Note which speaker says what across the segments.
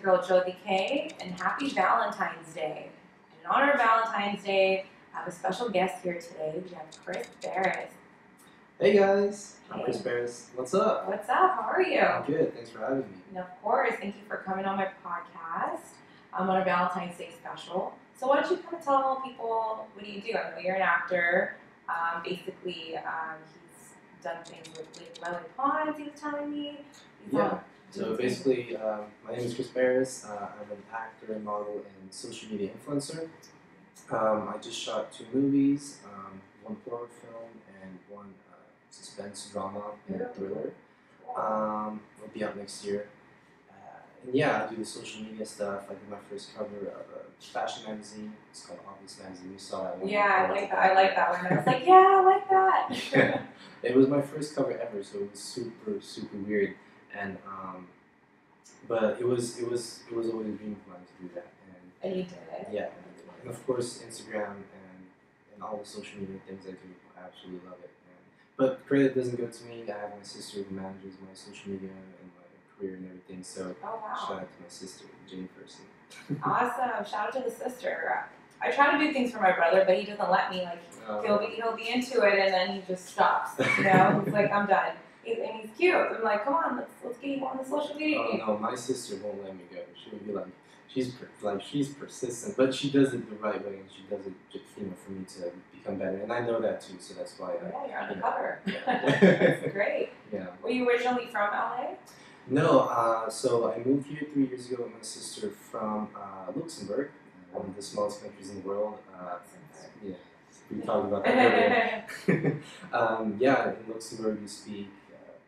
Speaker 1: girl Jodi K, and happy Valentine's Day. And in honor of Valentine's Day, I have a special guest here today. We have Chris Barris.
Speaker 2: Hey guys,
Speaker 1: Hey.
Speaker 2: I'm Chris Barris. What's up?
Speaker 1: What's up? How are you?
Speaker 2: I'm good. Thanks for having me.
Speaker 1: And of course, thank you for coming on my podcast. I'm on a Valentine's Day special. So why don't you kind of tell people, what do you do? I know you're an actor. Basically, he's done things with Lily Pons, he was telling me.
Speaker 2: Yeah. So basically, my name is Chris Barris. I'm an actor, model, and social media influencer. I just shot 2 movies, one horror film and one suspense drama and thriller. Will be out next year. And yeah, I do the social media stuff. I did my first cover of a fashion magazine. It's called Obvious Magazine. You saw that one.
Speaker 1: Yeah, I like that. I like that one. I was like, yeah, I like that.
Speaker 2: It was my first cover ever, so it was super weird. And but it was always a dream of mine to do that.
Speaker 1: And you did it.
Speaker 2: Yeah, and of course Instagram and all the social media things I do, I absolutely love it. But credit doesn't go to me. I have my sister who manages my social media and my career and everything. So
Speaker 1: Oh, wow.
Speaker 2: shout out to my sister, Jane Person.
Speaker 1: Awesome. Shout out to the sister. I try to do things for my brother, but he doesn't let me. Like he'll be into it, and then he just stops. You know, he's like, I'm done. And he's cute. I'm like, come on, let's get you on the social media game.
Speaker 2: No, my sister won't let me go. She'll be like, she's persistent, but she does it the right way, and she does it just, for me to become better. And I know that too, so that's why.
Speaker 1: Yeah, you're on the cover.
Speaker 2: Yeah.
Speaker 1: That's great.
Speaker 2: Yeah.
Speaker 1: Were you originally from LA?
Speaker 2: No, so I moved here 3 years ago with my sister from Luxembourg, one of the smallest countries in the world. Yeah, we talked about that earlier. Yeah, in Luxembourg you speak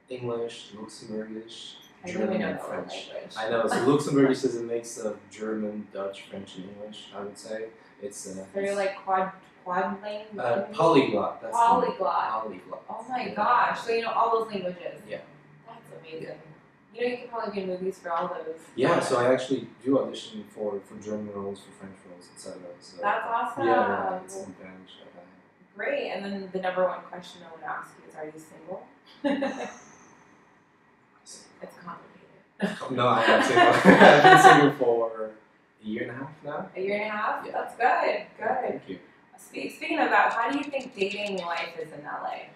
Speaker 2: English, Luxembourgish, German, and French. I know, so Luxembourgish is a mix of German, Dutch, French, and English, I would say. It's
Speaker 1: So you're like quad language?
Speaker 2: Polyglot. That's
Speaker 1: Polyglot.
Speaker 2: Polyglot.
Speaker 1: Oh my gosh! So you know all those languages.
Speaker 2: Yeah.
Speaker 1: That's amazing. You know, you could probably be in movies for all those.
Speaker 2: Yeah, so I actually do audition for German roles, for French roles, etc. So
Speaker 1: That's awesome.
Speaker 2: yeah, it's an advantage that I have.
Speaker 1: Great. And then the number one question I would ask you is, are you single? It's complicated.
Speaker 2: No, I'm not single. I've been single for a year and a half now.
Speaker 1: A year and a half?
Speaker 2: Yeah.
Speaker 1: That's good. Good.
Speaker 2: Thank you.
Speaker 1: Speaking of that, how do you think dating life is in LA?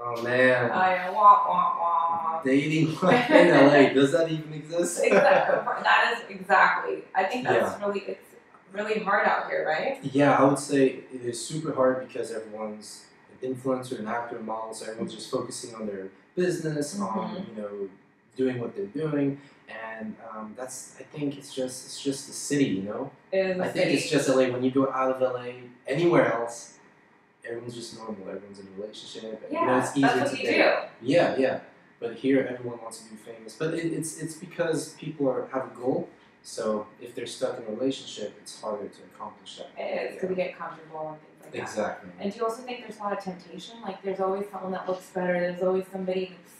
Speaker 2: Oh man.
Speaker 1: Wah, wah, wah.
Speaker 2: Dating life in LA, does that even exist?
Speaker 1: Exactly. That is exactly. I think that's it's really hard out here, right?
Speaker 2: Yeah, I would say it is super hard because everyone's an influencer, an actor, a model, so everyone's just focusing on their business, on doing what they're doing, and I think it's just the city, you know.
Speaker 1: I
Speaker 2: think it's just LA. When you go out of LA, anywhere else, everyone's just normal. Everyone's in a relationship. And,
Speaker 1: Yeah,
Speaker 2: it's easier
Speaker 1: that's what
Speaker 2: to
Speaker 1: you
Speaker 2: date.
Speaker 1: do.
Speaker 2: Yeah. But here, everyone wants to be famous. But it's because people have a goal. So if they're stuck in a relationship, it's harder to accomplish that.
Speaker 1: It is, because we get comfortable and things like that.
Speaker 2: Exactly.
Speaker 1: And do you also think there's a lot of temptation? Like, there's always someone that looks better. There's always somebody that's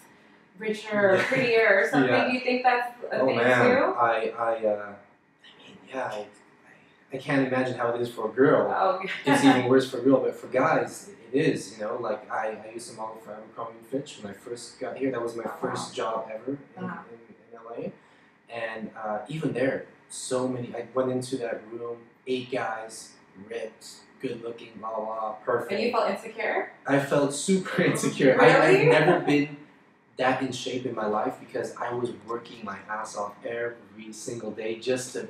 Speaker 1: richer or prettier or something.
Speaker 2: Yeah.
Speaker 1: Do you think that's a thing
Speaker 2: man.
Speaker 1: too?
Speaker 2: I can't imagine how it is for a girl.
Speaker 1: Oh,
Speaker 2: It's even worse for a girl, but for guys, it is. You know, like I used to model for Abercrombie & Fitch when I first got here. That was my first job ever in LA, and even there, so many. I went into that room, 8 guys, ripped, good looking, blah blah blah, perfect.
Speaker 1: And you felt insecure?
Speaker 2: I felt super insecure.
Speaker 1: Really?
Speaker 2: I've never been that in shape in my life because I was working my ass off every single day just to,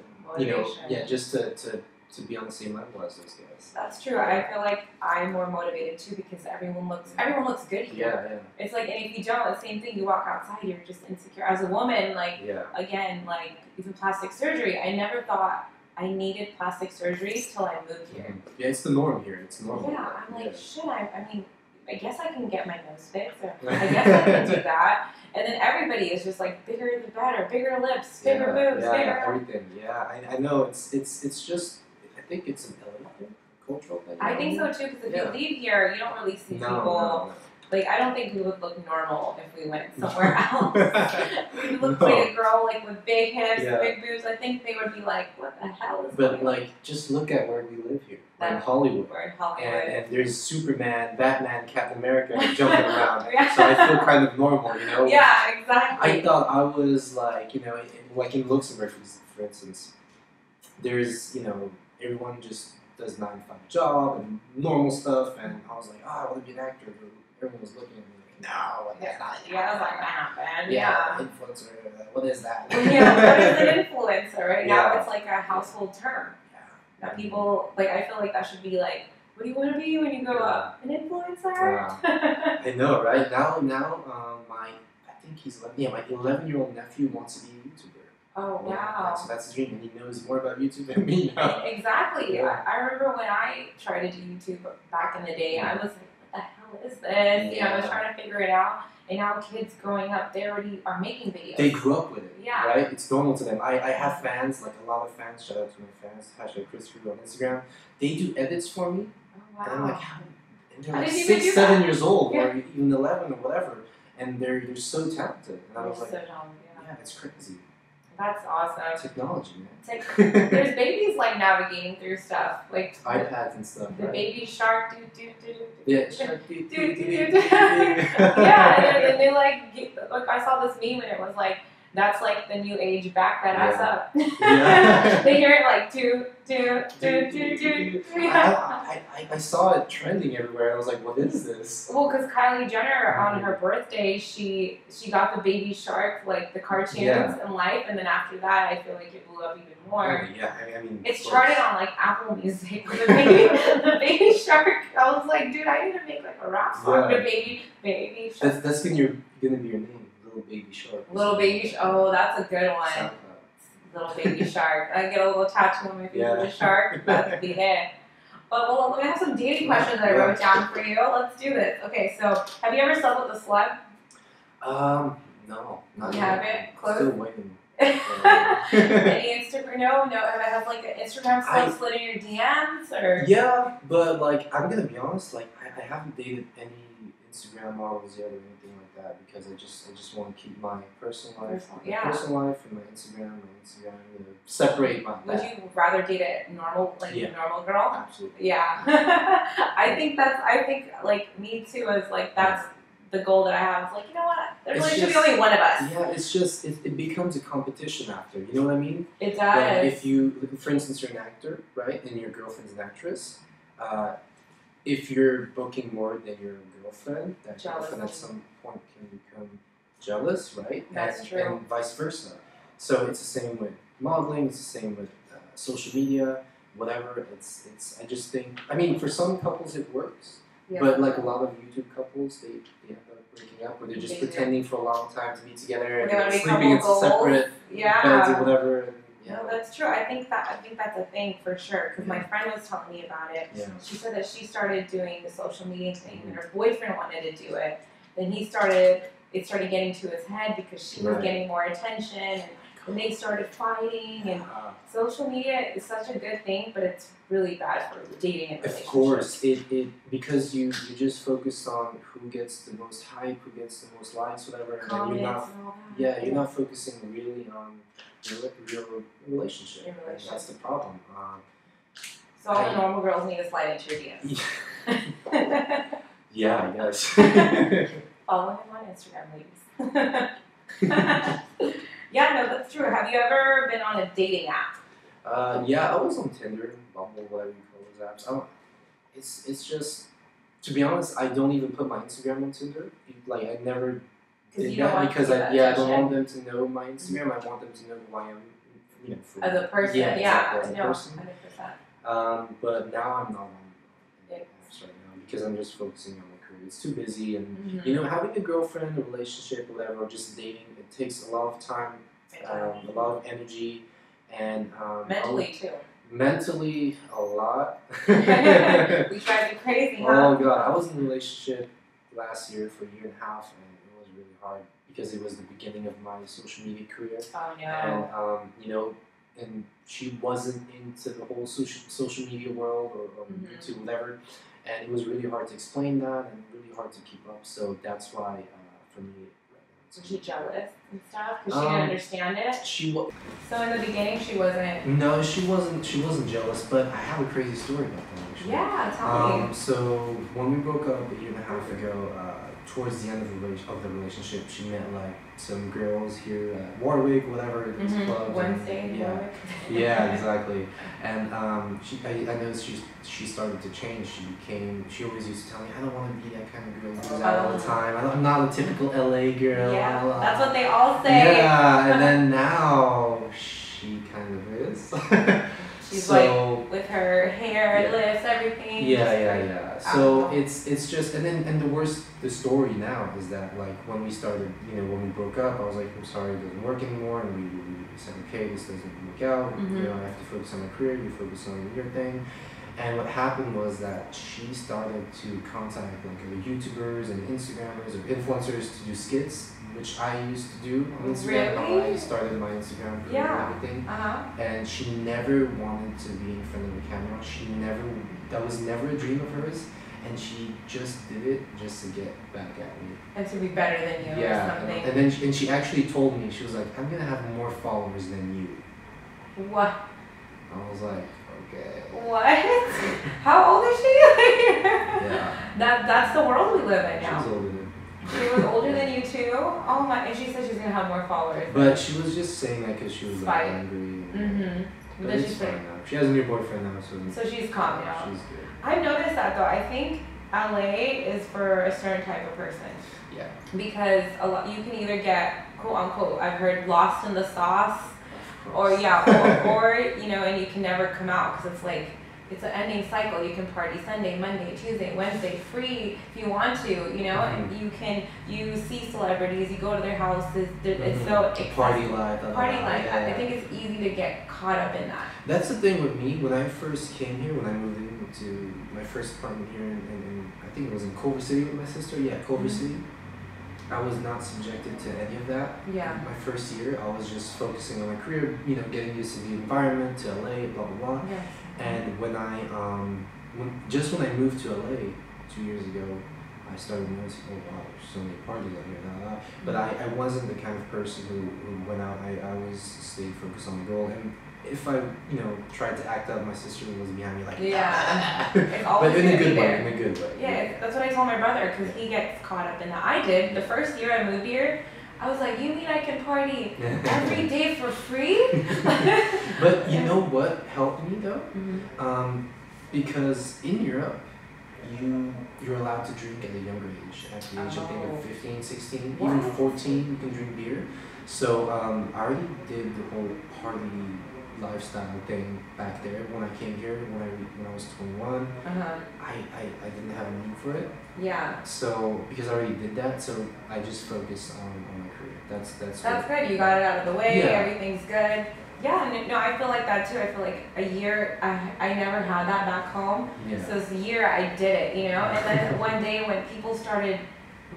Speaker 2: just to be on the same level as those guys.
Speaker 1: That's true. I feel like I'm more motivated too because everyone looks good here.
Speaker 2: Yeah.
Speaker 1: It's like, and if you don't, the same thing. You walk outside, you're just insecure. As a woman, again, even plastic surgery. I never thought I needed plastic surgery till I moved here.
Speaker 2: Yeah, it's the norm here. It's normal.
Speaker 1: Yeah, I'm like, shit. I mean, I guess I can get my nose fixed, or I guess I can do that. And then everybody is just like, bigger the better, bigger lips, bigger boobs, bigger
Speaker 2: everything. Yeah, I know. It's just. I think it's an LA thing, cultural thing.
Speaker 1: I think so too, because if you leave here, you don't really see people.
Speaker 2: No.
Speaker 1: Like, I don't think we would look normal if we went somewhere else. We would look like a girl with big hips, big boobs. I think they would be like, what the hell is going on?
Speaker 2: But just look at where we live here. we're in Hollywood.
Speaker 1: We're in Hollywood.
Speaker 2: And there's Superman, Batman, Captain America jumping around.
Speaker 1: Yeah.
Speaker 2: So I feel kind of normal, you know?
Speaker 1: Yeah, exactly.
Speaker 2: I thought I was like, you know, like in Luxembourg, for instance, there's, you know, everyone just does 9-to-5 job and normal stuff, and I was like, oh, I want to be an actor. But everyone was looking at me like, no, that's not it.
Speaker 1: Yeah, that's not gonna happen.
Speaker 2: Yeah, influencer, what is that?
Speaker 1: Yeah, what is an influencer? Right now,
Speaker 2: Yeah.
Speaker 1: it's like a household term.
Speaker 2: Yeah.
Speaker 1: That people, like, I feel like that should be like, what do you want to be when you grow up? An influencer?
Speaker 2: I know, right? Now, I think he's 11. Yeah, my 11-year-old nephew wants to be a YouTuber.
Speaker 1: Oh,
Speaker 2: Yeah,
Speaker 1: wow.
Speaker 2: so that's his dream, and he knows more about YouTube than me now.
Speaker 1: Exactly.
Speaker 2: Yeah.
Speaker 1: I remember when I tried to do YouTube back in the day, I was like, what the hell is this? You know, I was trying to figure it out. And now kids growing up, they already are making videos.
Speaker 2: They grew up with it,
Speaker 1: Yeah.
Speaker 2: right? It's normal to them. I have fans, like a lot of fans, shout out to my fans, #ChrisFrew on Instagram. They do edits for me,
Speaker 1: Oh, wow.
Speaker 2: and I'm like, how? And they're
Speaker 1: I
Speaker 2: like
Speaker 1: didn't even
Speaker 2: 6,
Speaker 1: do
Speaker 2: 7
Speaker 1: that.
Speaker 2: years old,
Speaker 1: Yeah.
Speaker 2: or even 11 or whatever, and they're so talented. And I was like,
Speaker 1: so dumb,
Speaker 2: yeah, it's crazy.
Speaker 1: That's awesome.
Speaker 2: Technology, man.
Speaker 1: There's babies like navigating through stuff, like
Speaker 2: iPads and stuff,
Speaker 1: the
Speaker 2: right?
Speaker 1: baby shark, do.
Speaker 2: Yeah,
Speaker 1: Yeah, and they like I saw this meme and it was like, that's like the new age, back that ass up.
Speaker 2: Yeah.
Speaker 1: They hear it like do. Yeah.
Speaker 2: I saw it trending everywhere, and I was like, what is this?
Speaker 1: Well, because Kylie Jenner on her birthday, she got the baby shark, like the cartoons in life, and then after that, I feel like it blew up even more.
Speaker 2: Yeah, I mean,
Speaker 1: It's charted on like Apple Music. The baby shark. I was like, dude, I need to make like a rap song.
Speaker 2: Yeah.
Speaker 1: The baby shark.
Speaker 2: That's gonna be your name, Little Baby Shark.
Speaker 1: Little baby. Oh, that's a good one.
Speaker 2: SoundCloud.
Speaker 1: Little baby shark. I get a little tattoo on my face with a shark. That'd be it. But well, let me have some dating questions I wrote down for you. Let's do this. Okay, so have you ever slept with a celeb?
Speaker 2: No, not
Speaker 1: You
Speaker 2: yet.
Speaker 1: haven't? Close?
Speaker 2: Still waiting.
Speaker 1: Any Instagram? No. Has like an Instagram celeb slid in your DMs or?
Speaker 2: Yeah, but like I'm gonna be honest, like I haven't dated any Instagram models yet or anything like that because I just want to keep my personal life, personal life and my Instagram, you know, separate my.
Speaker 1: Would you rather date a normal, normal girl?
Speaker 2: Absolutely.
Speaker 1: Yeah, I think like me too is like that's the goal that I have. It's like, you know what? There really should be only one of us.
Speaker 2: Yeah, it's just it becomes a competition after. You know what I mean?
Speaker 1: It does.
Speaker 2: Like if you, for instance, you're an actor, right, and your girlfriend's an actress. If you're booking more than your girlfriend, that girlfriend at some point can become jealous, right?
Speaker 1: That's true.
Speaker 2: And vice versa. So it's the same with modeling. It's the same with social media, whatever. It's. I just think. I mean, for some couples it works, but like a lot of YouTube couples, they end up breaking up, where they're just pretending for a long time to be together and they're sleeping in separate beds or whatever. And,
Speaker 1: no, that's true. I think that's a thing for sure. Because my friend was telling me about it.
Speaker 2: Yeah.
Speaker 1: She said that she started doing the social media thing, and her boyfriend wanted to do it. Then it started getting to his head because she was getting more attention, and they started fighting. And social media is such a good thing, but it's really bad for dating and relationships.
Speaker 2: Of course, it because you just focus on who gets the most hype, who gets the most likes, whatever, and then you're not. Yeah, you're not focusing really on real relationship. And that's the problem.
Speaker 1: So all the normal girls need to slide into your DMs.
Speaker 2: Yeah, I guess.
Speaker 1: Follow him on Instagram, ladies. Yeah, no, that's true. Have you ever been on a dating app?
Speaker 2: Yeah, I was on Tinder, Bumble, whatever you call those apps. It's just, to be honest, I don't even put my Instagram on Tinder. Like I never did that because I don't want them to know my Instagram. I want them to know who I am, you know,
Speaker 1: as a person.
Speaker 2: Yeah, as a
Speaker 1: no,
Speaker 2: person.
Speaker 1: 100%.
Speaker 2: But now I'm not on apps right now because I'm just focusing on my career. It's too busy, and you know, having a girlfriend, a relationship, whatever, or just dating, it takes a lot of time, a lot of energy, and
Speaker 1: mentally too.
Speaker 2: Mentally, a lot.
Speaker 1: We drive you crazy, huh?
Speaker 2: Oh god, I was in a relationship last year for a year and a half, and it was really hard because it was the beginning of my social media career.
Speaker 1: Oh no.
Speaker 2: And you know, and she wasn't into the whole social media world or YouTube, whatever, and it was really hard to explain that and really hard to keep up. So that's why, for me.
Speaker 1: Was she jealous and stuff because she didn't understand it?
Speaker 2: So
Speaker 1: in the beginning, she wasn't.
Speaker 2: No, she wasn't. She wasn't jealous. But I have a crazy story about that. actually.
Speaker 1: Yeah, tell me.
Speaker 2: So when we broke up a year and a half ago, towards the end of the relationship, she met like some girls here at Warwick, whatever, these clubs.
Speaker 1: Wednesday,
Speaker 2: yeah,
Speaker 1: Warwick.
Speaker 2: yeah, exactly. And I noticed she started to change. She always used to tell me, I don't want to be that kind of girl who goes out all the time. I'm not a typical LA girl.
Speaker 1: Yeah, that's what they all say.
Speaker 2: Yeah, and then now she kind of is.
Speaker 1: She's
Speaker 2: so,
Speaker 1: like with her hair,
Speaker 2: yeah.
Speaker 1: lips, everything.
Speaker 2: Yeah. So it's just and the story now is that like when we started, when we broke up, I was like, I'm sorry, it doesn't work anymore, and we said, okay, this doesn't work out. I have to focus on my career. You focus on your thing. And what happened was that she started to contact like other YouTubers and Instagrammers or influencers to do skits, which I used to do on Instagram.
Speaker 1: Really?
Speaker 2: I started my Instagram for everything. And she never wanted to be in front of the camera. That was never a dream of hers. And she just did it just to get back at me.
Speaker 1: And to be better than you or something.
Speaker 2: And then she actually told me, she was like, I'm going to have more followers than you.
Speaker 1: What?
Speaker 2: I was like, okay.
Speaker 1: What? How old is she?
Speaker 2: Yeah.
Speaker 1: That's the world we live in now.
Speaker 2: She was older than
Speaker 1: She was older than you too? Oh my, and she said she's gonna have more followers.
Speaker 2: But she was just saying that because she was like angry. But it's fine now. She has a new boyfriend now, so
Speaker 1: she's calm now.
Speaker 2: She's good.
Speaker 1: I've noticed that though. I think LA is for a certain type of person.
Speaker 2: Yeah.
Speaker 1: Because you can either get quote unquote, I've heard, lost in the sauce, or and you can never come out because it's like it's an ending cycle. You can party Sunday, Monday, Tuesday, Wednesday, free if you want to, and you see celebrities, you go to their houses. It's so
Speaker 2: party life.
Speaker 1: I think it's easy to get caught up in that.
Speaker 2: That's the thing with me. When I first came here, when I moved into my first apartment here in I think it was in Culver City with my sister. Yeah, Culver City. I was not subjected to any of that.
Speaker 1: Yeah.
Speaker 2: My first year, I was just focusing on my career, getting used to the environment, to LA, blah blah blah.
Speaker 1: Yes.
Speaker 2: And when I when I moved to LA 2 years ago, I started noticing, oh wow, there's so many parties out here, But I wasn't the kind of person who went out. I always stayed focused on the goal. And if I tried to act up, my sister was behind me like,
Speaker 1: it's always
Speaker 2: but in a good
Speaker 1: there.
Speaker 2: way, in a good way.
Speaker 1: Yeah, that's what I told my brother because he gets caught up in that. I did the first year I moved here. I was like, you mean I can party every day for free?
Speaker 2: But you know what helped me though? Because in Europe, you're allowed to drink at a younger age. At the age I think of 15, 16, even 14, you can drink beer. So I already did the whole party lifestyle thing back there when I came here when I was 21. I didn't have a need for it.
Speaker 1: Yeah.
Speaker 2: So because I already did that, so I just focused on my career. That's
Speaker 1: good. You got it out of the way.
Speaker 2: Yeah.
Speaker 1: Everything's good. Yeah, no, I feel like that too. I feel like a year, I never had that back home.
Speaker 2: Yeah.
Speaker 1: So this year I did it, And then one day when people started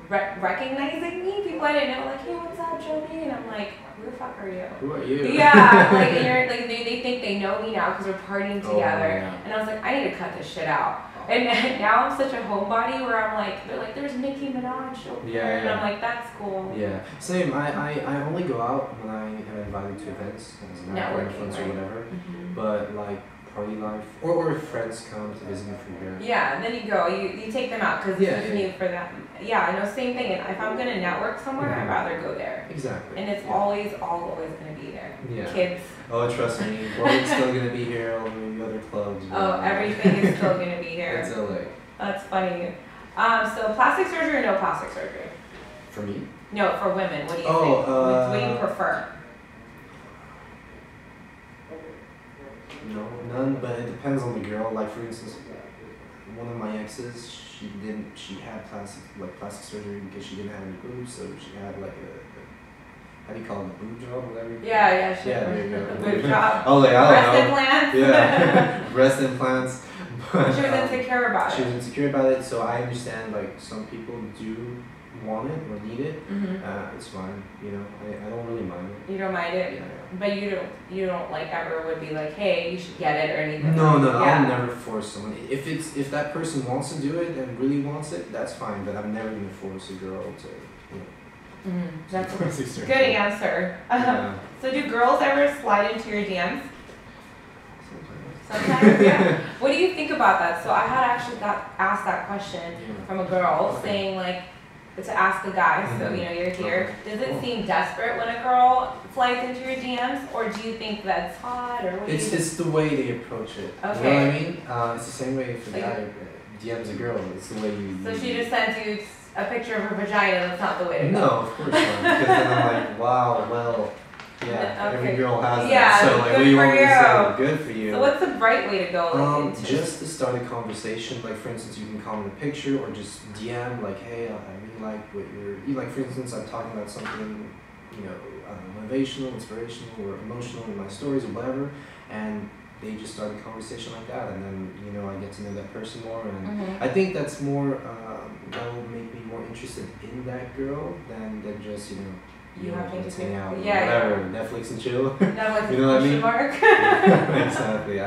Speaker 1: recognizing me, people I didn't know, like, hey, what's up, Jody? And I'm like, who the fuck are you?
Speaker 2: Who are you?
Speaker 1: Yeah, like, and you're, like they think they know me now because we're partying together.
Speaker 2: Yeah.
Speaker 1: And I was like, I need to cut this shit out. And now I'm such a homebody where I'm like, they're like, there's Nicki Minaj over there. And I'm like, that's cool.
Speaker 2: Yeah, same. I only go out when I am invited to events as an actor, influencer, or whatever. But like party life, or if friends come to visit me from here.
Speaker 1: Yeah, and then you go, you take them out because it's new for them. Yeah, I know, same thing. And if I'm gonna network somewhere, I'd rather go there.
Speaker 2: Exactly.
Speaker 1: And it's always gonna be there.
Speaker 2: Yeah.
Speaker 1: Kids.
Speaker 2: Oh, trust me, Warwick's still gonna be here. All the other clubs.
Speaker 1: Everything is still gonna be here.
Speaker 2: It's LA.
Speaker 1: That's funny. So plastic surgery or no plastic surgery?
Speaker 2: For me?
Speaker 1: No, for women. What do you think? What do you prefer?
Speaker 2: No, none. But it depends on the girl. Like for instance, one of my exes, she had plastic surgery because she didn't have any boobs, so she had like how do you call it, a boob job, whatever?
Speaker 1: Yeah,
Speaker 2: there you go.
Speaker 1: A boob job.
Speaker 2: I was like, I
Speaker 1: Breast
Speaker 2: don't know.
Speaker 1: implants.
Speaker 2: Yeah, breast implants. But,
Speaker 1: she was insecure about it.
Speaker 2: She was insecure about it, so I understand like some people do want it or need it. It's fine, I don't really mind it.
Speaker 1: You don't mind it?
Speaker 2: Yeah.
Speaker 1: But you don't like ever would be like, hey, you should get it or anything.
Speaker 2: No, I'll never force someone. If that person wants to do it and really wants it, that's fine. But I'm never gonna force a girl to,
Speaker 1: That's a good answer.
Speaker 2: Yeah.
Speaker 1: So do girls ever slide into your DMs? Sometimes, yeah. What do you think about that? So I had actually got asked that question from a girl saying like to ask a guy. So you know you're here. Does it seem desperate when a girl slides into your DMs, or do you think that's hot, or what do you think?
Speaker 2: It's the way they approach it.
Speaker 1: Okay.
Speaker 2: You know what I mean? It's the same way for the guy DMs a girl. It's the way you.
Speaker 1: So she just sends you a picture of her vagina. That's not the way to go.
Speaker 2: No, of course not. Because then I'm like, wow, well. Yeah,
Speaker 1: Okay.
Speaker 2: every girl has
Speaker 1: Yeah,
Speaker 2: that. So like, what do you want me to say? Good for you.
Speaker 1: So what's the right way to go? Like, into
Speaker 2: Just to start a conversation. Like for instance, you can comment a picture or just DM like, hey, I really like what you like. For instance, I'm talking about something, you know, motivational, inspirational, or emotional in my stories or whatever, and they just start a conversation like that, and then you know I get to know that person more, and I think that's more that will make me more interested in that girl than just
Speaker 1: you have to
Speaker 2: just hang out,
Speaker 1: yeah,
Speaker 2: whatever, Netflix and chill.
Speaker 1: Netflix
Speaker 2: You know what I mean?
Speaker 1: Mark.
Speaker 2: Exactly.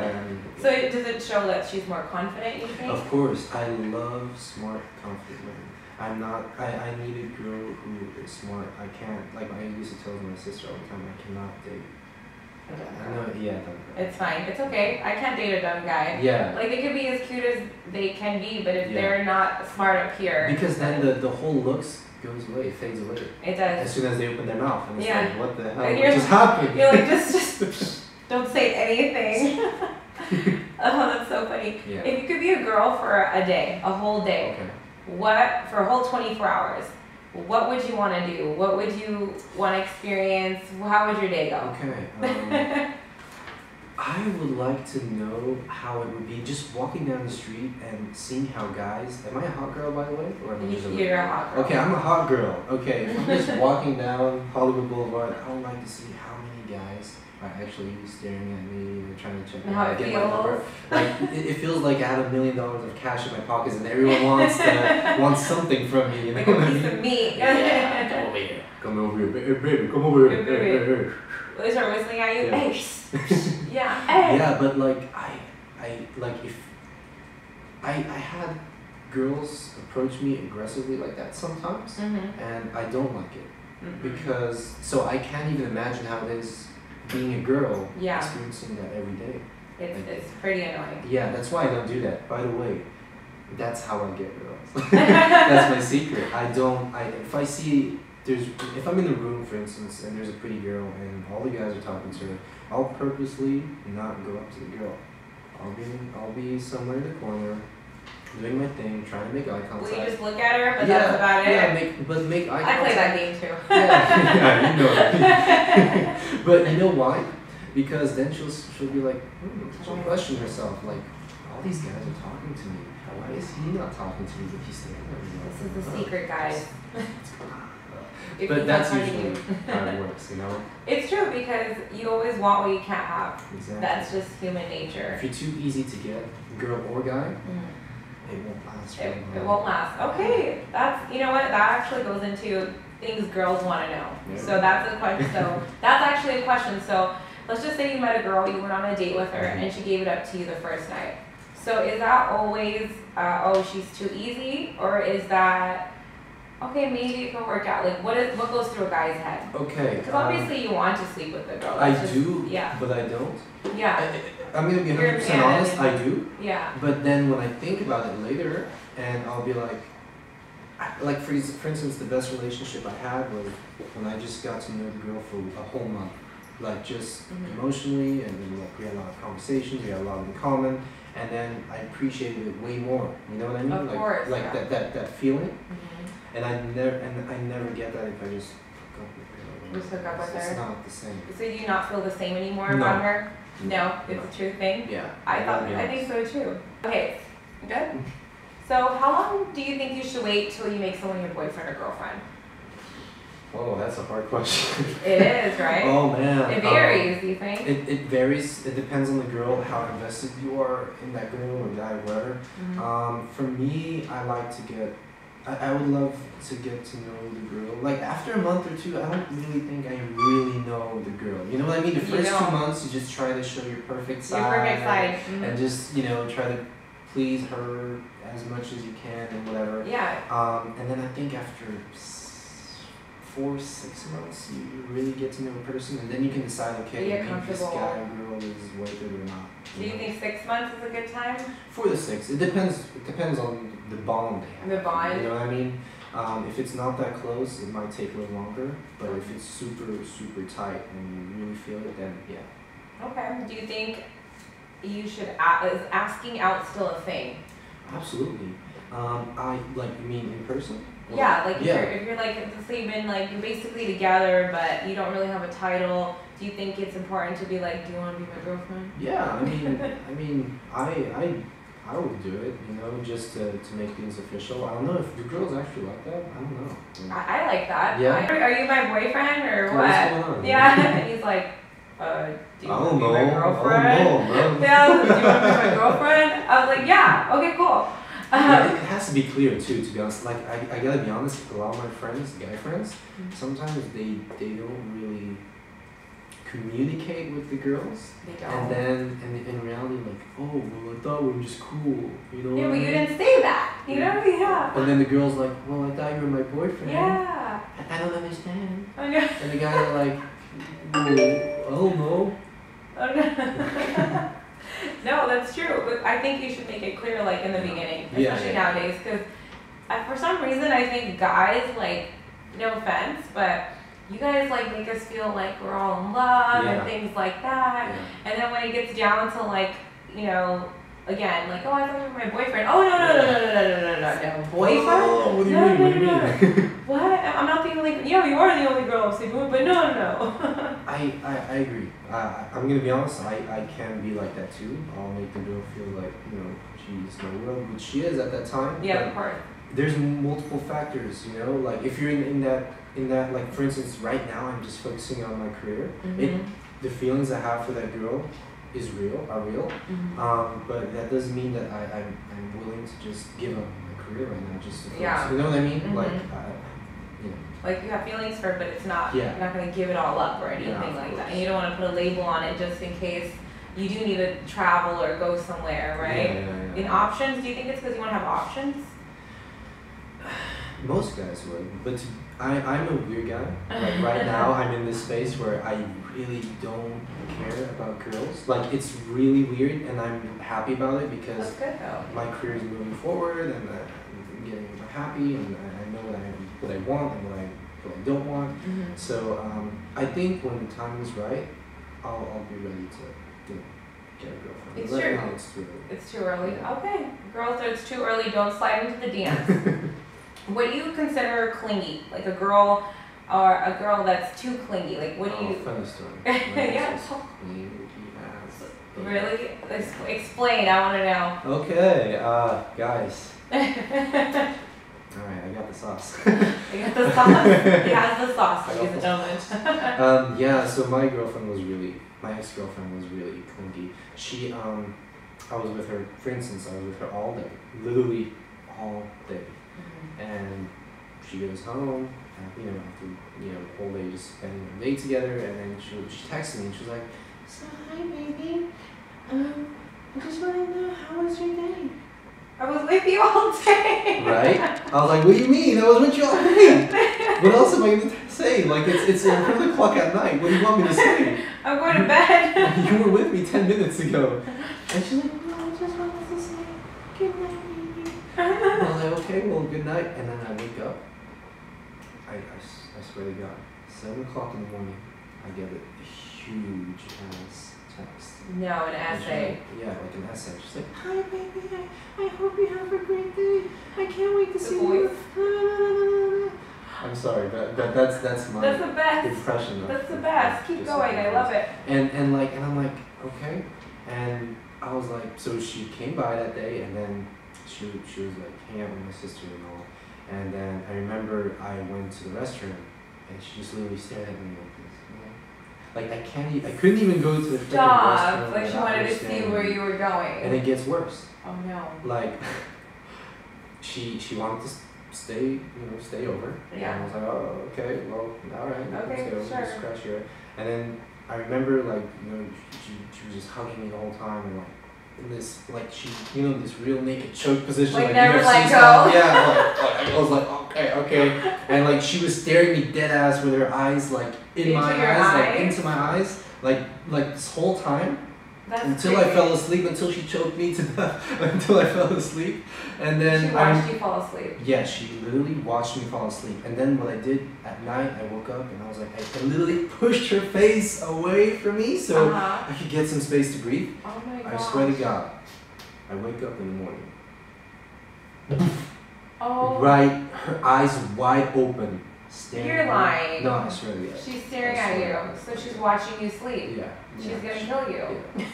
Speaker 1: So does it show that she's more confident? You think?
Speaker 2: Of course, I love smart, confident women. I'm not. I need a girl who is smart. I can't. Like I used to tell my sister all the time, I cannot date. I know. Yeah.
Speaker 1: It's fine. It's okay. I can't date a dumb guy.
Speaker 2: Yeah.
Speaker 1: Like they could be as cute as they can be, but if they're not smart up here.
Speaker 2: Because then the whole looks goes away, fades away.
Speaker 1: It does.
Speaker 2: As soon as they open their mouth, and it's like, what the hell?
Speaker 1: And
Speaker 2: What just happened?
Speaker 1: You're like, just don't say anything. Oh, that's so funny.
Speaker 2: Yeah.
Speaker 1: If you could be a girl for a day, a whole day, what for a whole 24 hours? What would you want to do? What would you want to experience? How would your day go?
Speaker 2: Okay. I would like to know how it would be just walking down the street and seeing how guys. Am I a hot girl, by the way? Or am I just
Speaker 1: You're a hot girl.
Speaker 2: Okay, I'm a hot girl. Okay, if I'm just walking down Hollywood Boulevard, I would like to see how many guys are actually staring at me and trying to check me
Speaker 1: How
Speaker 2: out,
Speaker 1: it
Speaker 2: get my
Speaker 1: feels.
Speaker 2: number. Like it feels like I have $1 million of cash in my pockets and everyone wants something from me. You know
Speaker 1: Like
Speaker 2: what
Speaker 1: a
Speaker 2: I
Speaker 1: piece
Speaker 2: mean?
Speaker 1: of meat.
Speaker 2: Yeah, come over here. Come over here, baby. Come over here.
Speaker 1: Baby.
Speaker 2: Hey, hey.
Speaker 1: They start whistling at you.
Speaker 2: Yeah.
Speaker 1: Hey. Yeah. Hey.
Speaker 2: Yeah, but like I like if I had girls approach me aggressively like that sometimes, and I don't like it because so I can't even imagine how it is being a girl experiencing that every day.
Speaker 1: It's pretty annoying.
Speaker 2: Yeah, that's why I don't do that. By the way, that's how I get girls. That's my secret. If I see if I'm in a room, for instance, and there's a pretty girl and all the guys are talking to her, I'll purposely not go up to the girl. I'll be somewhere in the corner, doing my thing, trying to make eye contact.
Speaker 1: Will you just look at her, but that's about it?
Speaker 2: Yeah, make eye contact.
Speaker 1: I play that game too.
Speaker 2: Yeah, you know that. But you know why? Because then she'll be like, she'll question herself, like, all these guys are talking to me. Why is he not talking to me, but he's staring at me?
Speaker 1: This is the secret, guys.
Speaker 2: But that's usually how it works, you know?
Speaker 1: It's true because you always want what you can't have.
Speaker 2: Exactly.
Speaker 1: That's just human nature.
Speaker 2: If you're too easy to get, girl or guy, it won't last.
Speaker 1: It won't last. Okay, that's, you know what, that actually goes into things girls want to know.
Speaker 2: Yeah.
Speaker 1: So that's a question. So that's actually a question. So let's just say you met a girl, you went on a date with her, and she gave it up to you the first night. So is that always, oh, she's too easy, or is that, okay, maybe it can work out? Like, what goes through a guy's head?
Speaker 2: Okay.
Speaker 1: Because obviously you want to sleep with the girl.
Speaker 2: I
Speaker 1: That's
Speaker 2: do,
Speaker 1: yeah.
Speaker 2: but I don't.
Speaker 1: Yeah.
Speaker 2: I'm going to be
Speaker 1: You're a
Speaker 2: 100%
Speaker 1: man,
Speaker 2: honest, I do.
Speaker 1: Yeah.
Speaker 2: But then when I think about it later, and I'll be like for instance, the best relationship I had was when I just got to know the girl for a whole month. Like just emotionally, and then like we had a lot of conversations, we had a lot in common, and then I appreciated it way more. You know what I mean?
Speaker 1: Of course,
Speaker 2: like
Speaker 1: yeah.
Speaker 2: that feeling. And I never get that if I just hook up with her.
Speaker 1: Just hook up with her?
Speaker 2: It's not the same.
Speaker 1: So do you not feel the same anymore
Speaker 2: No.
Speaker 1: about her? No, it's a true thing?
Speaker 2: Yeah.
Speaker 1: I think so too. Okay, good. So how long do you think you should wait till you make someone your boyfriend or girlfriend?
Speaker 2: Oh, that's a hard question.
Speaker 1: It is, right?
Speaker 2: Oh man.
Speaker 1: It varies, do you think?
Speaker 2: It varies. It depends on the girl, how invested you are in that girl or guy, whatever. For me, I like to get. I would love to get to know the girl. Like after a month or two, I don't really think I really know the girl. You know what I mean? The first 2 months, you just try to show your perfect side.
Speaker 1: Your perfect side.
Speaker 2: And just try to please her as much as you can and whatever.
Speaker 1: Yeah.
Speaker 2: And then I think after 4, 6 months, you really get to know a person, and then you can decide, okay,
Speaker 1: Get
Speaker 2: maybe this
Speaker 1: comfortable.
Speaker 2: guy or girl is worth it or not.
Speaker 1: Do you think 6 months is a good time?
Speaker 2: 4 to 6. It depends on the bond they have.
Speaker 1: The bond.
Speaker 2: You know what I mean? If it's not that close, it might take a little longer. But if it's super, super tight and you really feel it, then yeah.
Speaker 1: Okay. Do you think you should, is asking out still a thing?
Speaker 2: Absolutely. You mean in person?
Speaker 1: Yeah, like
Speaker 2: Yeah.
Speaker 1: if you're like, let's say you're basically together, but you don't really have a title. Do you think it's important to be like, do you want to be my girlfriend?
Speaker 2: Yeah, I would do it, you know, just to make things official. I don't know if the girls actually like that. I don't know.
Speaker 1: I like that.
Speaker 2: Yeah.
Speaker 1: Are you my boyfriend or what?
Speaker 2: What's going on?
Speaker 1: Yeah, and he's like, do you
Speaker 2: I
Speaker 1: want
Speaker 2: don't
Speaker 1: to be my
Speaker 2: know.
Speaker 1: girlfriend?
Speaker 2: I don't know,
Speaker 1: Yeah, do you want to be my girlfriend? I was like, yeah, okay, cool.
Speaker 2: Yeah, it has to be clear too, to be honest. Like I gotta be honest, a lot of my friends, guy friends, sometimes they don't really communicate with the girls.
Speaker 1: They don't.
Speaker 2: And then in reality, like, oh, well, I thought we were just cool, you know.
Speaker 1: Yeah,
Speaker 2: what
Speaker 1: but
Speaker 2: I
Speaker 1: you
Speaker 2: mean?
Speaker 1: didn't say that. You know? Yeah.
Speaker 2: And then the girl's like, well, I thought you were my boyfriend.
Speaker 1: Yeah.
Speaker 2: I don't understand.
Speaker 1: Oh no.
Speaker 2: And the guys are like, well, I don't know.
Speaker 1: Oh no. No, that's true. But I think you should make it clear, like in the beginning, especially nowadays, because for some reason I think guys, like, no offense, but you guys like make us feel like we're all in love and things like that.
Speaker 2: Yeah.
Speaker 1: And then when it gets down to like, you know, again, like, oh, I thought you were my boyfriend. Oh no, boyfriend?
Speaker 2: Oh, what do you mean? What do you mean?
Speaker 1: What? I'm not the only. You are the only girl I'm sleeping with, but no.
Speaker 2: I agree. I'm gonna be honest. I can be like that too. I'll make the girl feel like, you know, she's my world, which she is at that time.
Speaker 1: Yeah, of course.
Speaker 2: There's multiple factors, you know. Like if you're in that, like for instance, right now I'm just focusing on my career. The feelings I have for that girl are real. But that doesn't mean that I'm willing to just give up my career right now just to focus.
Speaker 1: Yeah.
Speaker 2: You know what I mean? Like, you know.
Speaker 1: Like you have feelings for it, but it's not.
Speaker 2: Yeah.
Speaker 1: You're not gonna give it all up or anything like that. And you don't want to put a label on it just in case you do need to travel or go somewhere, right?
Speaker 2: Yeah.
Speaker 1: In options, do you think it's because you want to have options?
Speaker 2: Most guys would, but I'm a weird guy. Like right now, I'm in this space where I really don't care about girls. Like it's really weird, and I'm happy about it because
Speaker 1: That's good though.
Speaker 2: my career is moving forward, and I'm getting happy, and I know what I want and what I don't want. So I think when the time is right, I'll be ready to, you know, get a girlfriend.
Speaker 1: It's
Speaker 2: right
Speaker 1: true.
Speaker 2: now, it's too early.
Speaker 1: It's too early.
Speaker 2: Yeah.
Speaker 1: Okay, girls, it's too early. Don't slide into the DMs. What do you consider clingy? Like a girl that's too clingy. Like what do you?
Speaker 2: Funny story.
Speaker 1: Yeah.
Speaker 2: Yeah.
Speaker 1: Really? Explain. I want to know.
Speaker 2: Okay, guys. Alright, I got the sauce.
Speaker 1: You got the sauce? He has the sauce, ladies and gentlemen.
Speaker 2: Yeah, so my ex-girlfriend was really clingy. I was with her, for instance, I was with her all day. Literally all day. And she goes home, you know, after, you know, the whole day just spending the day together, and then she texted me and she was like, so hi baby, I just want to know, how was your day?
Speaker 1: I was with you all day.
Speaker 2: Right? I was like, what do you mean? I was with you all day. What else am I going to say? Like, it's 11 o'clock at night. What do you want me to say?
Speaker 1: I'm going to bed.
Speaker 2: You were with me 10 minutes ago. And she's like, no, I just wanted to say good night, baby. I was like, okay, well, good night. And then I wake up. I swear to God, 7 o'clock in the morning, I get a huge ass text.
Speaker 1: No, an essay.
Speaker 2: Yeah, like an essay. She's like, hi baby, I hope you have a great day. I can't wait to see you. I'm sorry, but that's my
Speaker 1: That's the best.
Speaker 2: impression of
Speaker 1: That's the best. Keep going. I love it.
Speaker 2: And I'm like, okay. And I was like, so she came by that day, and then she was like hanging out with my sister and all. And then I remember I went to the restroom, and she just literally stared at me like this. Like I couldn't even go to the freaking restroom.
Speaker 1: Like she wanted to see where you were going.
Speaker 2: And it gets worse.
Speaker 1: Oh no.
Speaker 2: Like she wanted to stay over.
Speaker 1: Yeah.
Speaker 2: And I was like, oh, okay, well, all right,
Speaker 1: okay,
Speaker 2: stay over,
Speaker 1: sure.
Speaker 2: just crash here. And then I remember, like, you know, she was just hugging me the whole time, and like in this, like, she, you know, this real naked choke position,
Speaker 1: Like
Speaker 2: like
Speaker 1: never
Speaker 2: UFC
Speaker 1: let go.
Speaker 2: style. Yeah. Like, I was like, oh Okay, and like she was staring me dead ass with her eyes like in
Speaker 1: Into
Speaker 2: my
Speaker 1: your
Speaker 2: eyes, like
Speaker 1: eyes?
Speaker 2: into my eyes, like this whole time.
Speaker 1: That's
Speaker 2: Until
Speaker 1: crazy.
Speaker 2: I fell asleep, until she choked me to death, until I fell asleep, and then
Speaker 1: She watched you fall asleep.
Speaker 2: yeah, she literally watched me fall asleep. And then what I did at night, I woke up and I was like, I literally pushed her face away from me so
Speaker 1: Uh-huh.
Speaker 2: I could get some space to breathe.
Speaker 1: Oh my god.
Speaker 2: I swear to God, I wake up in the morning,
Speaker 1: Oh.
Speaker 2: right, her eyes wide open, staring.
Speaker 1: You're lying.
Speaker 2: No, I swear to God.
Speaker 1: She's staring
Speaker 2: I
Speaker 1: at
Speaker 2: swear.
Speaker 1: you, so she's watching you sleep.
Speaker 2: Yeah.
Speaker 1: She's
Speaker 2: yeah,
Speaker 1: gonna
Speaker 2: she-
Speaker 1: kill you.
Speaker 2: Yeah.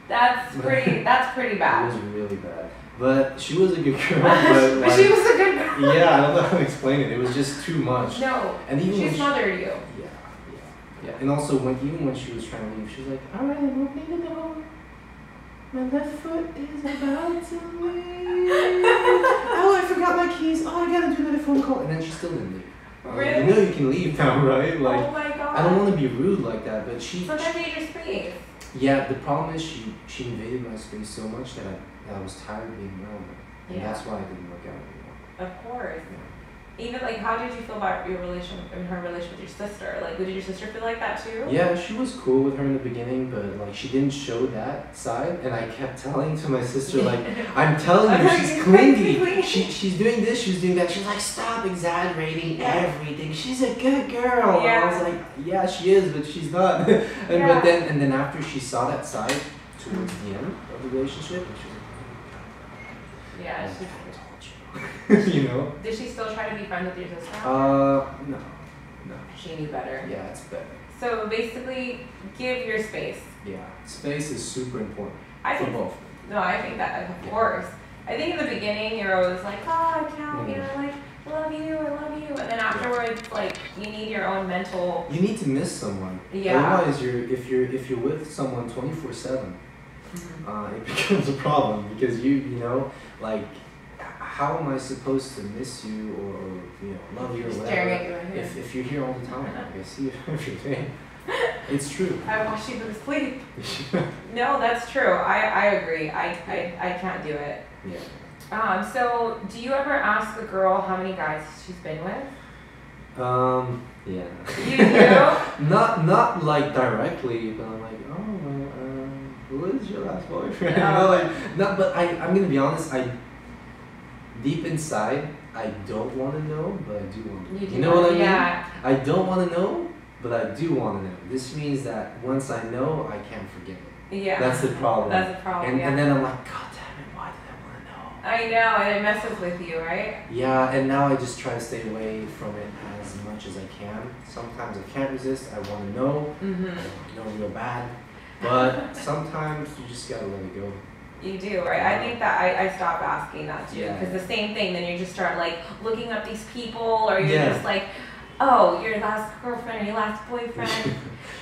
Speaker 1: That's pretty. That's pretty
Speaker 2: It
Speaker 1: bad.
Speaker 2: was really bad. But she was a good girl. But
Speaker 1: But
Speaker 2: like,
Speaker 1: she was a good girl.
Speaker 2: yeah, I don't know how to explain it. It was just too much.
Speaker 1: No,
Speaker 2: And even
Speaker 1: she
Speaker 2: when
Speaker 1: smothered you.
Speaker 2: yeah. And also even when she was trying to leave, she was like, "All right, I'm opening the door. My left foot is about to leave. Oh, I forgot my keys. Oh, I gotta do another phone call." And then she still didn't leave.
Speaker 1: Really?
Speaker 2: You know you can leave now, right? Like,
Speaker 1: Oh my god.
Speaker 2: I don't want to be rude like that, but
Speaker 1: Sometimes you need your space.
Speaker 2: yeah. The problem is she invaded my space so much that I was tired of being around her, and
Speaker 1: Yeah.
Speaker 2: that's why it didn't work out anymore.
Speaker 1: Of course. Even like, how did you feel about your relation, her relation with your sister? Like, did your sister feel like that too?
Speaker 2: Yeah, she was cool with her in the beginning, but like she didn't show that side, and I kept telling to my sister like, "I'm telling you, she's clingy. She's doing this, she's doing that." She's like, "Stop exaggerating everything. She's a good girl."
Speaker 1: Yeah.
Speaker 2: And I was like, "Yeah, she is, but she's not." And
Speaker 1: Yeah.
Speaker 2: but then after she saw that side towards the end of the relationship, and she was like,
Speaker 1: Yeah.
Speaker 2: "I told you," you know.
Speaker 1: Did she still try to be friends with your sister?
Speaker 2: No.
Speaker 1: She knew better.
Speaker 2: Yeah, it's better.
Speaker 1: So basically, give your space.
Speaker 2: Yeah, space is super important
Speaker 1: I
Speaker 2: for
Speaker 1: think.
Speaker 2: both.
Speaker 1: No, I think that of course. I think in the beginning you're always like, oh, I can't, you know, like, I love you, and then afterwards, like, you need your own mental.
Speaker 2: You need to miss someone.
Speaker 1: Yeah.
Speaker 2: Otherwise, if you're with someone 24/7, it becomes a problem because you know like how am I supposed to miss you or you know love you or
Speaker 1: Staring at
Speaker 2: whatever
Speaker 1: you.
Speaker 2: if you're here all the time? Like, I see you every day. It's true.
Speaker 1: I watch you go to sleep. No, that's true. I agree. I can't do it.
Speaker 2: Yeah.
Speaker 1: So do you ever ask a girl how many guys she's been with?
Speaker 2: Yeah.
Speaker 1: You do?
Speaker 2: Not like directly, but I'm like, oh, well, who is your last boyfriend? You know, like, not. But I'm gonna be honest. Deep inside, I don't want to know, but I do want to know.
Speaker 1: You do.
Speaker 2: You know what I mean?
Speaker 1: Yeah.
Speaker 2: I don't want to know, but I do want to know. This means that once I know, I can't forget it.
Speaker 1: Yeah.
Speaker 2: That's the problem.
Speaker 1: That's the problem.
Speaker 2: And,
Speaker 1: yeah.
Speaker 2: and then I'm like, God damn it, why did I want to know?
Speaker 1: I know, and it messes with you, right?
Speaker 2: Yeah, and now I just try to stay away from it as much as I can. Sometimes I can't resist. I want to know.
Speaker 1: Mm-hmm.
Speaker 2: I know real bad. But sometimes you just gotta let it go.
Speaker 1: You do, right? I think that I stopped asking that too.
Speaker 2: Yeah.
Speaker 1: Because the same thing, then you just start like looking up these people, or you're
Speaker 2: Yeah.
Speaker 1: just like, oh, your last girlfriend or your last boyfriend.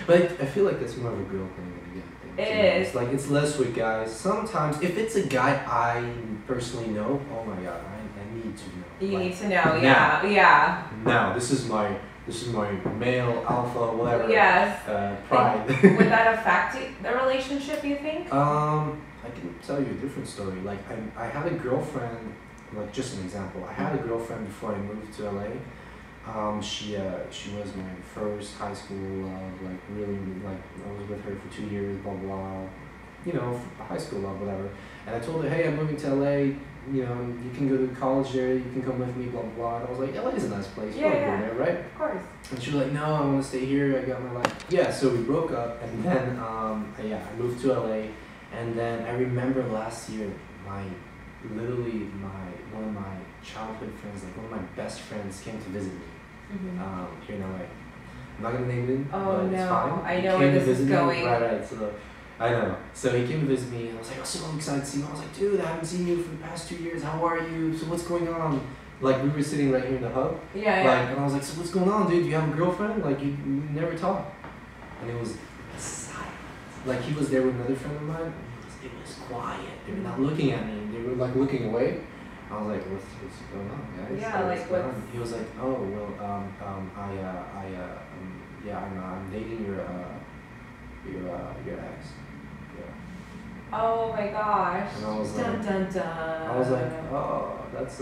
Speaker 2: But I feel like that's more of a girl thing than a guy thing.
Speaker 1: It
Speaker 2: to be honest.
Speaker 1: is.
Speaker 2: Like it's less with guys. Sometimes if it's a guy I personally know, oh my god, I need to know.
Speaker 1: You
Speaker 2: Like,
Speaker 1: need to know, yeah.
Speaker 2: now this is my male alpha whatever.
Speaker 1: Yes.
Speaker 2: Pride.
Speaker 1: Would that affect the relationship, you think?
Speaker 2: I can tell you a different story. Like I had a girlfriend, like just an example. I had a girlfriend before I moved to LA. She was my first high school love. Like really, like I was with her for 2 years. Blah blah. You know, high school love, whatever. And I told her, hey, I'm moving to LA. You know, you can go to college there. You can come with me. Blah blah. And I was like, LA is a nice place. You wanna
Speaker 1: Yeah.
Speaker 2: go there, right?
Speaker 1: Of course.
Speaker 2: And she was like, no, I want to stay here. I got my life. Yeah, so we broke up, and then I moved to LA, and then I remember last year, literally one of my childhood friends, like one of my best friends, came to visit me here in LA. I'm not gonna name it,
Speaker 1: Oh,
Speaker 2: but it's
Speaker 1: no.
Speaker 2: fine.
Speaker 1: I
Speaker 2: He
Speaker 1: know
Speaker 2: came
Speaker 1: where
Speaker 2: to
Speaker 1: this is
Speaker 2: visit me.
Speaker 1: going.
Speaker 2: Right. So I know. So he came to visit me, and I was like, I'm so excited to see him. I was like, dude, I haven't seen you for the past 2 years. How are you? So what's going on? Like we were sitting right here in the hub.
Speaker 1: Yeah,
Speaker 2: Like, and I was like, so what's going on, dude? You have a girlfriend? Like, you never talk. And it was silent. Like, he was there with another friend of mine. It was quiet. They were not looking at me. They were, like, looking away. I was like, what's going on, guys?
Speaker 1: Yeah, like,
Speaker 2: going
Speaker 1: what's-
Speaker 2: on? He was like, oh, well, I'm dating your ex. Yeah.
Speaker 1: Oh my gosh.
Speaker 2: And I was
Speaker 1: Dun
Speaker 2: like,
Speaker 1: dun dun.
Speaker 2: I was like, oh, that's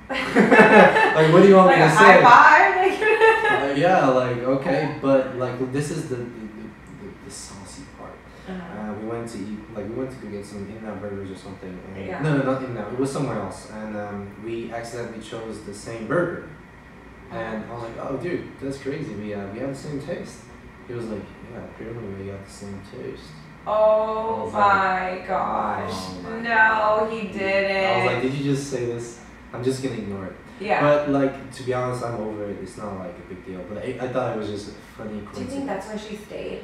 Speaker 2: Like, what do you want
Speaker 1: like
Speaker 2: me
Speaker 1: a
Speaker 2: to
Speaker 1: high
Speaker 2: say?
Speaker 1: five?
Speaker 2: Yeah, like, okay, but like this is the saucy part. We went to eat, like we went to go get some In-N-Out burgers or something. And
Speaker 1: Yeah.
Speaker 2: No, not In-N-Out. It was somewhere else, and we accidentally chose the same burger. And I was like, oh, dude, that's crazy. We have the same taste. He was like, yeah, apparently we got the same taste.
Speaker 1: Oh my
Speaker 2: like,
Speaker 1: gosh.
Speaker 2: oh my
Speaker 1: No,
Speaker 2: God.
Speaker 1: he didn't.
Speaker 2: I was like, did you just say this? I'm just gonna ignore it.
Speaker 1: Yeah.
Speaker 2: But like, to be honest, I'm over it. It's not like a big deal. But I thought it was just a funny
Speaker 1: Do you
Speaker 2: coincidence.
Speaker 1: think that's why she stayed?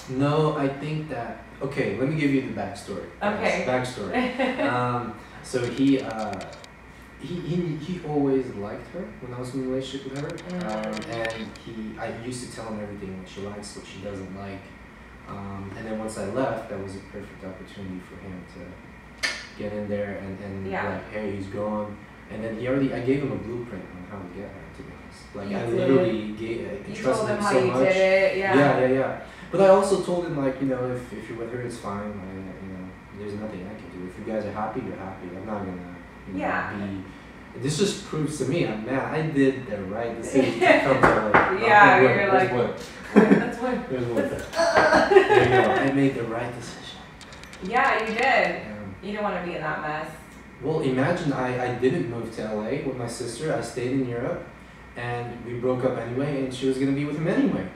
Speaker 2: No, I think that. Okay, let me give you the backstory.
Speaker 1: Okay.
Speaker 2: Backstory. So he always liked her when I was in a relationship with her, and I used to tell him everything what she likes, what she doesn't like, and then once I left, that was a perfect opportunity for him to get in there and like, hey, he's gone, and then I gave him a blueprint on how to get her. To be honest, like I literally trusted him so much.
Speaker 1: Did it,
Speaker 2: Yeah. But I also told him, like, you know, if you're with her, it's fine. There's nothing I can do. If you guys are happy, you're happy. I'm not gonna, be. This just proves to me, I did the right decision to come to like.
Speaker 1: Yeah, you're like. That's what.
Speaker 2: There's one. There you go. I made the right decision.
Speaker 1: Yeah, you did. You didn't want to be in that mess.
Speaker 2: Well, imagine I didn't move to LA with my sister. I stayed in Europe, and we broke up anyway, and she was gonna be with him anyway.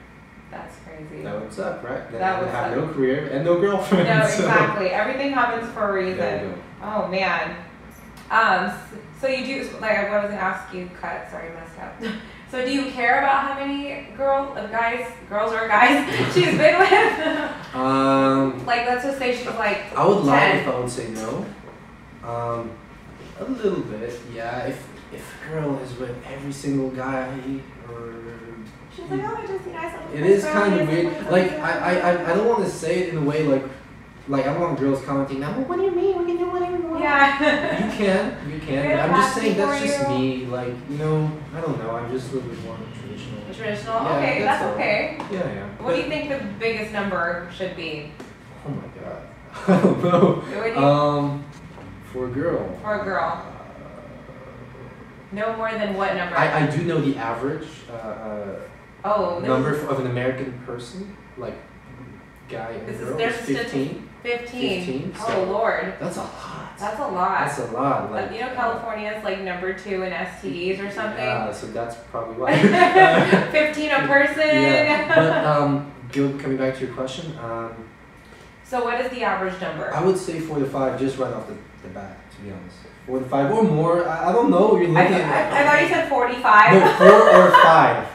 Speaker 1: That's crazy.
Speaker 2: That would suck, right? Then
Speaker 1: That
Speaker 2: I
Speaker 1: would
Speaker 2: would have
Speaker 1: suck.
Speaker 2: no career and no girlfriend.
Speaker 1: No,
Speaker 2: so.
Speaker 1: exactly. Everything happens for a reason.
Speaker 2: There you go.
Speaker 1: Oh man. So you do, like, I was gonna ask you, sorry, I messed up. So do you care about how many girls or guys she's been with? Like, let's just say she's like
Speaker 2: I would
Speaker 1: 10.
Speaker 2: lie if I would say no. A little bit, yeah. If a girl is with every single guy or
Speaker 1: she's like, oh, I just see nice.
Speaker 2: it is kind of weird. Like I don't want to say it in a way like I don't want girls commenting now. Well, what do you mean? We can do whatever we want.
Speaker 1: Yeah.
Speaker 2: You can. But I'm just saying that's just me. Like, I don't know. I'm just a little bit more traditional.
Speaker 1: Traditional.
Speaker 2: Yeah,
Speaker 1: okay, that's okay.
Speaker 2: Yeah.
Speaker 1: What do you think the biggest number should be?
Speaker 2: Oh my god. I don't know. For a girl.
Speaker 1: For a girl. No more than what number?
Speaker 2: I do know the average number of an American person, like guy and girl, is 15.
Speaker 1: 15. Oh,
Speaker 2: so
Speaker 1: Lord.
Speaker 2: That's a lot.
Speaker 1: That's a lot.
Speaker 2: That's a lot. Like,
Speaker 1: California is like number 2 in STDs or something.
Speaker 2: Yeah, so that's probably why.
Speaker 1: 15 a person.
Speaker 2: Yeah. But coming back to your question.
Speaker 1: So what is the average number?
Speaker 2: I would say 4 to 5, just right off the bat, to be honest. 4 to 5 or more. I don't know. You're looking at.
Speaker 1: I thought you said 45.
Speaker 2: No, 4 or 5,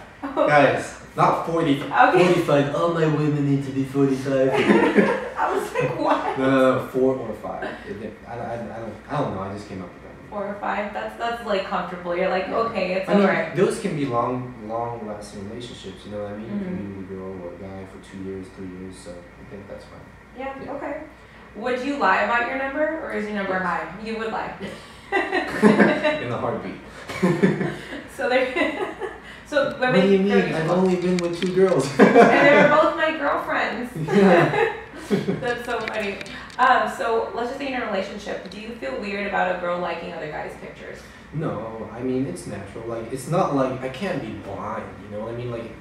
Speaker 2: guys. Not 40.
Speaker 1: Okay.
Speaker 2: 45. All my women need to be 45.
Speaker 1: I was like, what?
Speaker 2: No, 4 or 5. I don't know. I just came up with that.
Speaker 1: 4 or 5. That's like comfortable. You're like, okay, it's
Speaker 2: I mean,
Speaker 1: alright.
Speaker 2: those can be long-lasting relationships. You know what I mean?
Speaker 1: Mm-hmm.
Speaker 2: You can be with a girl or a guy for 2 years, 3 years. So I think that's fine.
Speaker 1: Yeah. Okay. Would you lie about your number, or is your number high? You would lie.
Speaker 2: In a heartbeat.
Speaker 1: So there. So women.
Speaker 2: What do you mean? I've only been with 2 girls.
Speaker 1: And they were both my girlfriends.
Speaker 2: Yeah.
Speaker 1: That's so funny. So let's just say in a relationship, do you feel weird about a girl liking other guys' pictures?
Speaker 2: No, I mean it's natural. Like it's not like I can't be blind. You know what I mean? Like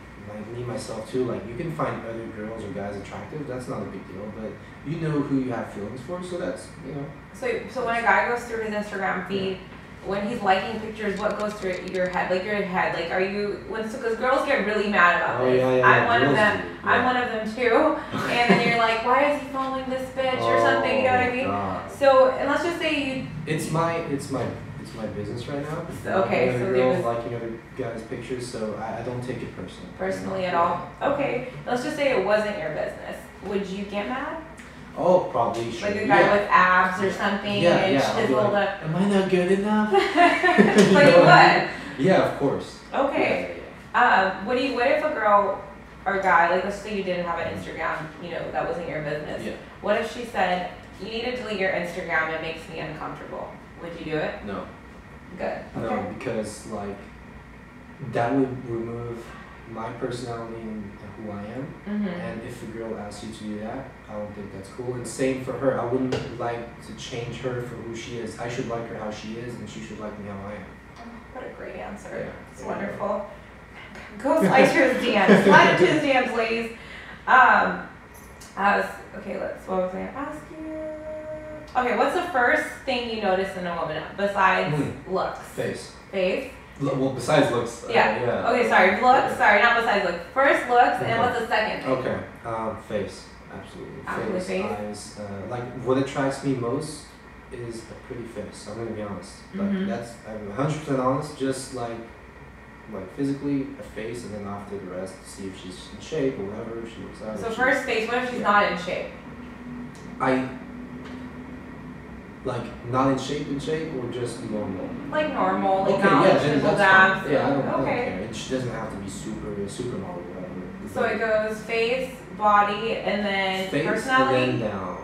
Speaker 2: me myself too. Like you can find other girls or guys attractive. That's not a big deal. But you know who you have feelings for, so that's
Speaker 1: So when a guy goes through his Instagram feed, when he's liking pictures, what goes through your head? Like your head, like are you? Because girls get really mad about this. I'm one of them. Yeah. I'm one of them too. And then you're like, why is he following this bitch or something? You know what I mean? God. So and let's just say you.
Speaker 2: It's my business right now.
Speaker 1: Okay, so
Speaker 2: girls liking other guys' pictures, so I don't take it personally.
Speaker 1: Personally at all? Okay. Let's just say it wasn't your business. Would you get mad?
Speaker 2: Oh, probably sure.
Speaker 1: Like a guy with abs or something.
Speaker 2: Yeah. Like, am I not good enough?
Speaker 1: But you would.
Speaker 2: Yeah, of course.
Speaker 1: Okay. Yeah. What if a girl or guy, like let's say you didn't have an Instagram, that wasn't your business.
Speaker 2: Yeah.
Speaker 1: What if she said, you need to delete your Instagram, it makes me uncomfortable? Would you do it?
Speaker 2: No.
Speaker 1: Good. Okay.
Speaker 2: No, because like that would remove my personality and who I am. And if a girl asks you to do that, I don't think that's cool. And same for her. I wouldn't like to change her for who she is. I should like her how she is, and she should like me how I am.
Speaker 1: What a great answer.
Speaker 2: Yeah.
Speaker 1: It's wonderful. Go slide to his DMs. Slide into his DMs, ladies. Okay, what was I going to ask you? Okay, what's the first thing you notice in a woman besides looks?
Speaker 2: Face.
Speaker 1: Face?
Speaker 2: Well, besides looks.
Speaker 1: Yeah. Okay, sorry. Looks. Sorry, not besides looks. First looks, and what's the second thing?
Speaker 2: Okay. Face. Absolutely.
Speaker 1: Face.
Speaker 2: Eyes. Like what attracts me most is a pretty face. I'm gonna be honest. Like that's I'm 100% honest. Just like physically a face, and then after the rest, see if she's in shape or whatever. If she looks out.
Speaker 1: So first face. What if she's not in shape?
Speaker 2: Like not in shape, or just normal.
Speaker 1: Like normal, like
Speaker 2: okay,
Speaker 1: not
Speaker 2: yeah, then that's
Speaker 1: abs.
Speaker 2: fine. Yeah, I don't care. She doesn't have to be supermodel or whatever.
Speaker 1: So it goes face, body, and then
Speaker 2: face,
Speaker 1: personality.
Speaker 2: and then down.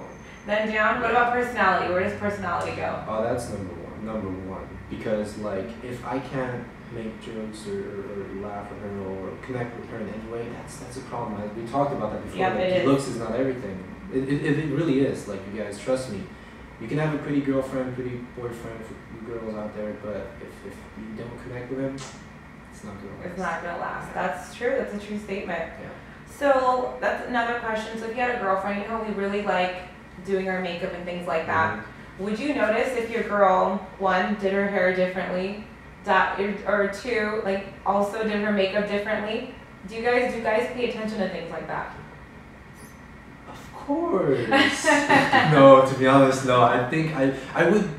Speaker 1: Then down. What about personality? Where does personality go?
Speaker 2: Oh, that's number one. Because like if I can't make jokes or laugh at her or connect with her in any way, that's a problem. We talked about that before.
Speaker 1: Yep,
Speaker 2: like, looks is not everything. It really is. Like you guys, trust me. You can have a pretty girlfriend, pretty boyfriend for you girls out there, but if you don't connect with him, it's not gonna last.
Speaker 1: It's not gonna last. That's true. That's a true statement.
Speaker 2: Yeah.
Speaker 1: So that's another question. So if you had a girlfriend, you know we really like doing our makeup and things like that. Would you notice if your girl, one, did her hair differently, or two, like also did her makeup differently? Do you guys pay attention to things like that?
Speaker 2: Of course. No, to be honest, no. I think I would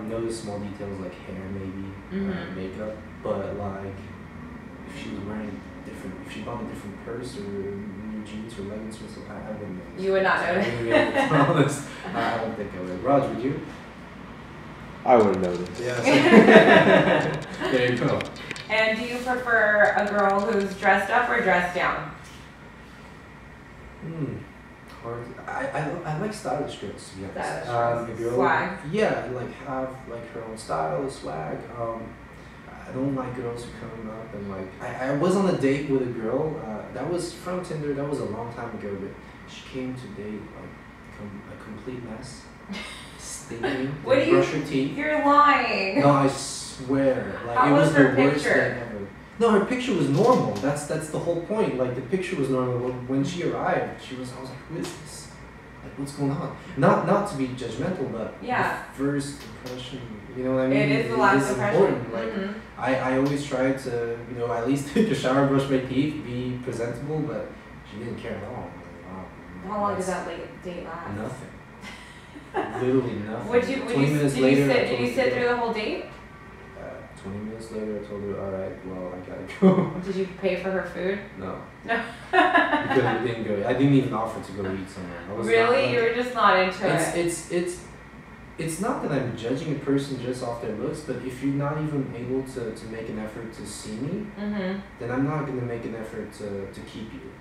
Speaker 2: notice small details like hair, maybe makeup, but like if she was wearing different, if she bought a different purse or new jeans or leggings or something, I wouldn't notice.
Speaker 1: You would not notice.
Speaker 2: To be honest, I don't think I would. Raj, would you?
Speaker 3: I wouldn't notice.
Speaker 2: Yeah. There you go.
Speaker 1: And do you prefer a girl who's dressed up or dressed down?
Speaker 2: Hard. I like stylish girls, to be honest.
Speaker 1: Stylish
Speaker 2: girl,
Speaker 1: swag.
Speaker 2: Yeah, like have like her own style, swag. I don't like girls who come up and like. I was on a date with a girl. That was from Tinder. That was a long time ago, but she came to date like a complete mess. Stinking.
Speaker 1: What do you?
Speaker 2: Brush her teeth.
Speaker 1: You're lying.
Speaker 2: No, I swear. Like
Speaker 1: How
Speaker 2: it was
Speaker 1: her
Speaker 2: the worst
Speaker 1: picture?
Speaker 2: thing ever. No, her picture was normal. That's the whole point. Like the picture was normal. When she arrived, I was like, who is this? Like what's going on? Not to be judgmental, but the first impression. You know what I mean?
Speaker 1: It is the last impression.
Speaker 2: Important. Like I always try to at least take a shower, brush my teeth, be presentable, but she didn't care at all. Like, wow.
Speaker 1: How long did that date last?
Speaker 2: Nothing. Literally nothing.
Speaker 1: Did you sit through the whole date?
Speaker 2: 20 minutes later, I told her, all right, well, I gotta go.
Speaker 1: Did you pay for her food?
Speaker 2: No.
Speaker 1: No.
Speaker 2: Because we didn't go. I didn't even offer to go eat somewhere.
Speaker 1: Really? You were just not into it?
Speaker 2: It's not that I'm judging a person just off their looks, but if you're not even able to make an effort to see me, then I'm not going to make an effort to keep you.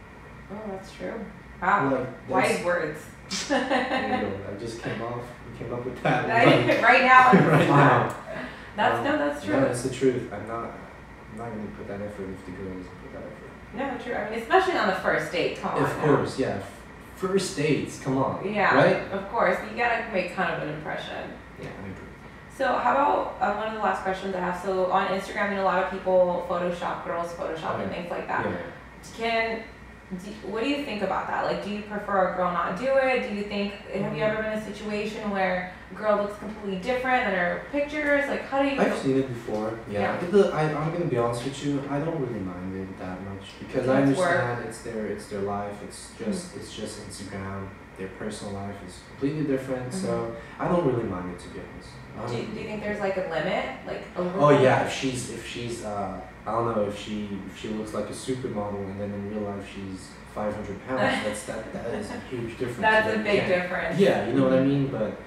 Speaker 1: Oh, that's true. Wow.
Speaker 2: Like,
Speaker 1: wise words.
Speaker 2: There you go. I just came up with that.
Speaker 1: Right now.
Speaker 2: Right now.
Speaker 1: That's true.
Speaker 2: No, that's the truth. I'm not going to put that effort if the girl doesn't put that effort.
Speaker 1: No, true. I mean, especially on the first date. Come on.
Speaker 2: Of course, yeah. First dates, come on.
Speaker 1: Yeah.
Speaker 2: Right?
Speaker 1: Of course. You gotta make kind of an impression.
Speaker 2: Yeah, I agree.
Speaker 1: So how about
Speaker 2: Mm-hmm.
Speaker 1: one of the last questions I have? So on Instagram, a lot of people Photoshop girls, and things like that.
Speaker 2: Yeah.
Speaker 1: What do you think about that? Like, do you prefer a girl not do it? Do you think, have you ever been in a situation where a girl looks completely different than her pictures? Like, how do you?
Speaker 2: I've seen it before. Yeah. I'm gonna be honest with you. I don't really mind it that much because I understand it's their life. It's just Instagram. Their personal life is completely different. So I don't really mind it, to be honest.
Speaker 1: Do you think there's like a limit, like over?
Speaker 2: Oh yeah, if she's I don't know, if she looks like a supermodel and then in real life she's 500 pounds. that is a huge difference.
Speaker 1: That's a big difference.
Speaker 2: Yeah, you know what I mean. But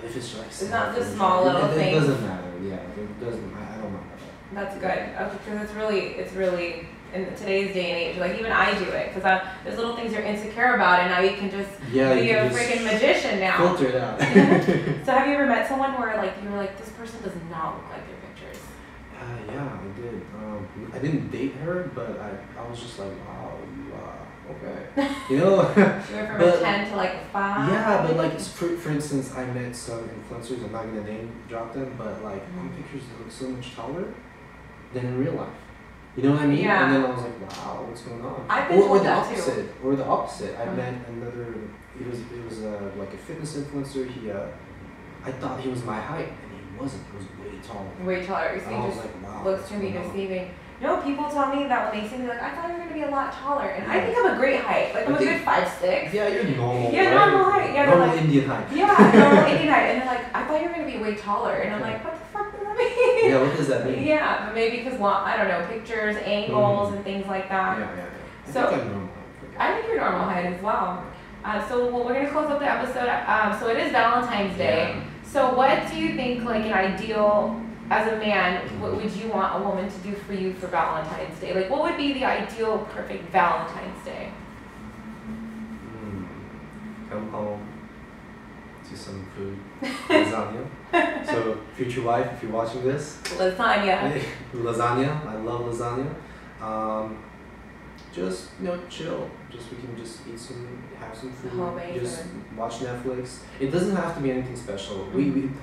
Speaker 2: if it's like
Speaker 1: it's not the small little things.
Speaker 2: It doesn't matter. Yeah, it doesn't. I don't know.
Speaker 1: That's good because it's really in today's day and age. Like even I do it because there's little things you're insecure about, and now you can just be a freaking magician now.
Speaker 2: Filter it out.
Speaker 1: So have you ever met someone where like you were like, this person does not look like their pictures?
Speaker 2: Yeah, I did. I didn't date her, but I was just like, wow, okay. You know?
Speaker 1: You went from a 10 to like a 5?
Speaker 2: Yeah, but like, for instance, I met some influencers, I'm not gonna name drop them, but like, on pictures they look so much taller than in real life. You know what I mean?
Speaker 1: Yeah.
Speaker 2: And then I was like, wow, what's going on?
Speaker 1: I've been told
Speaker 2: the
Speaker 1: that
Speaker 2: opposite,
Speaker 1: too.
Speaker 2: Or the opposite. I met another, it was like a fitness influencer. I thought he was my height, and he wasn't. He was way taller.
Speaker 1: Way taller.
Speaker 2: And
Speaker 1: So
Speaker 2: I
Speaker 1: you
Speaker 2: was
Speaker 1: just
Speaker 2: like, wow.
Speaker 1: looks to be deceiving. No, people tell me that when they see me, like, I thought you were gonna be a lot taller, and I think I'm a great height. Like I'm a good 5'6".
Speaker 2: Yeah, you're normal.
Speaker 1: Yeah,
Speaker 2: right?
Speaker 1: normal height. Yeah,
Speaker 2: normal
Speaker 1: like,
Speaker 2: Indian height.
Speaker 1: Yeah, normal Indian height. And they're like, I thought you were gonna be way taller, and I'm like, what the fuck does that mean?
Speaker 2: Yeah, what does that mean?
Speaker 1: Yeah, but maybe because I don't know, pictures, angles, and things like that.
Speaker 2: Yeah.
Speaker 1: So
Speaker 2: I think I'm normal height.
Speaker 1: I think you're normal height as well. We're gonna close up the episode. So it is Valentine's Day.
Speaker 2: Yeah.
Speaker 1: So what do you think, like an ideal, as a man, what would you want a woman to do for you for Valentine's Day? Like what would be the ideal, perfect Valentine's Day?
Speaker 2: Come home to some food, lasagna. So future wife, if you're watching this,
Speaker 1: Lasagna.
Speaker 2: lasagna. I love lasagna. Just chill. We can just eat have some food.
Speaker 1: Homemade
Speaker 2: just
Speaker 1: food.
Speaker 2: watch Netflix. It doesn't have to be anything special.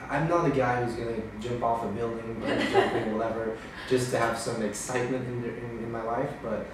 Speaker 2: I'm not a guy who's gonna jump off a building, jumping, whatever, just to have some excitement in my life. But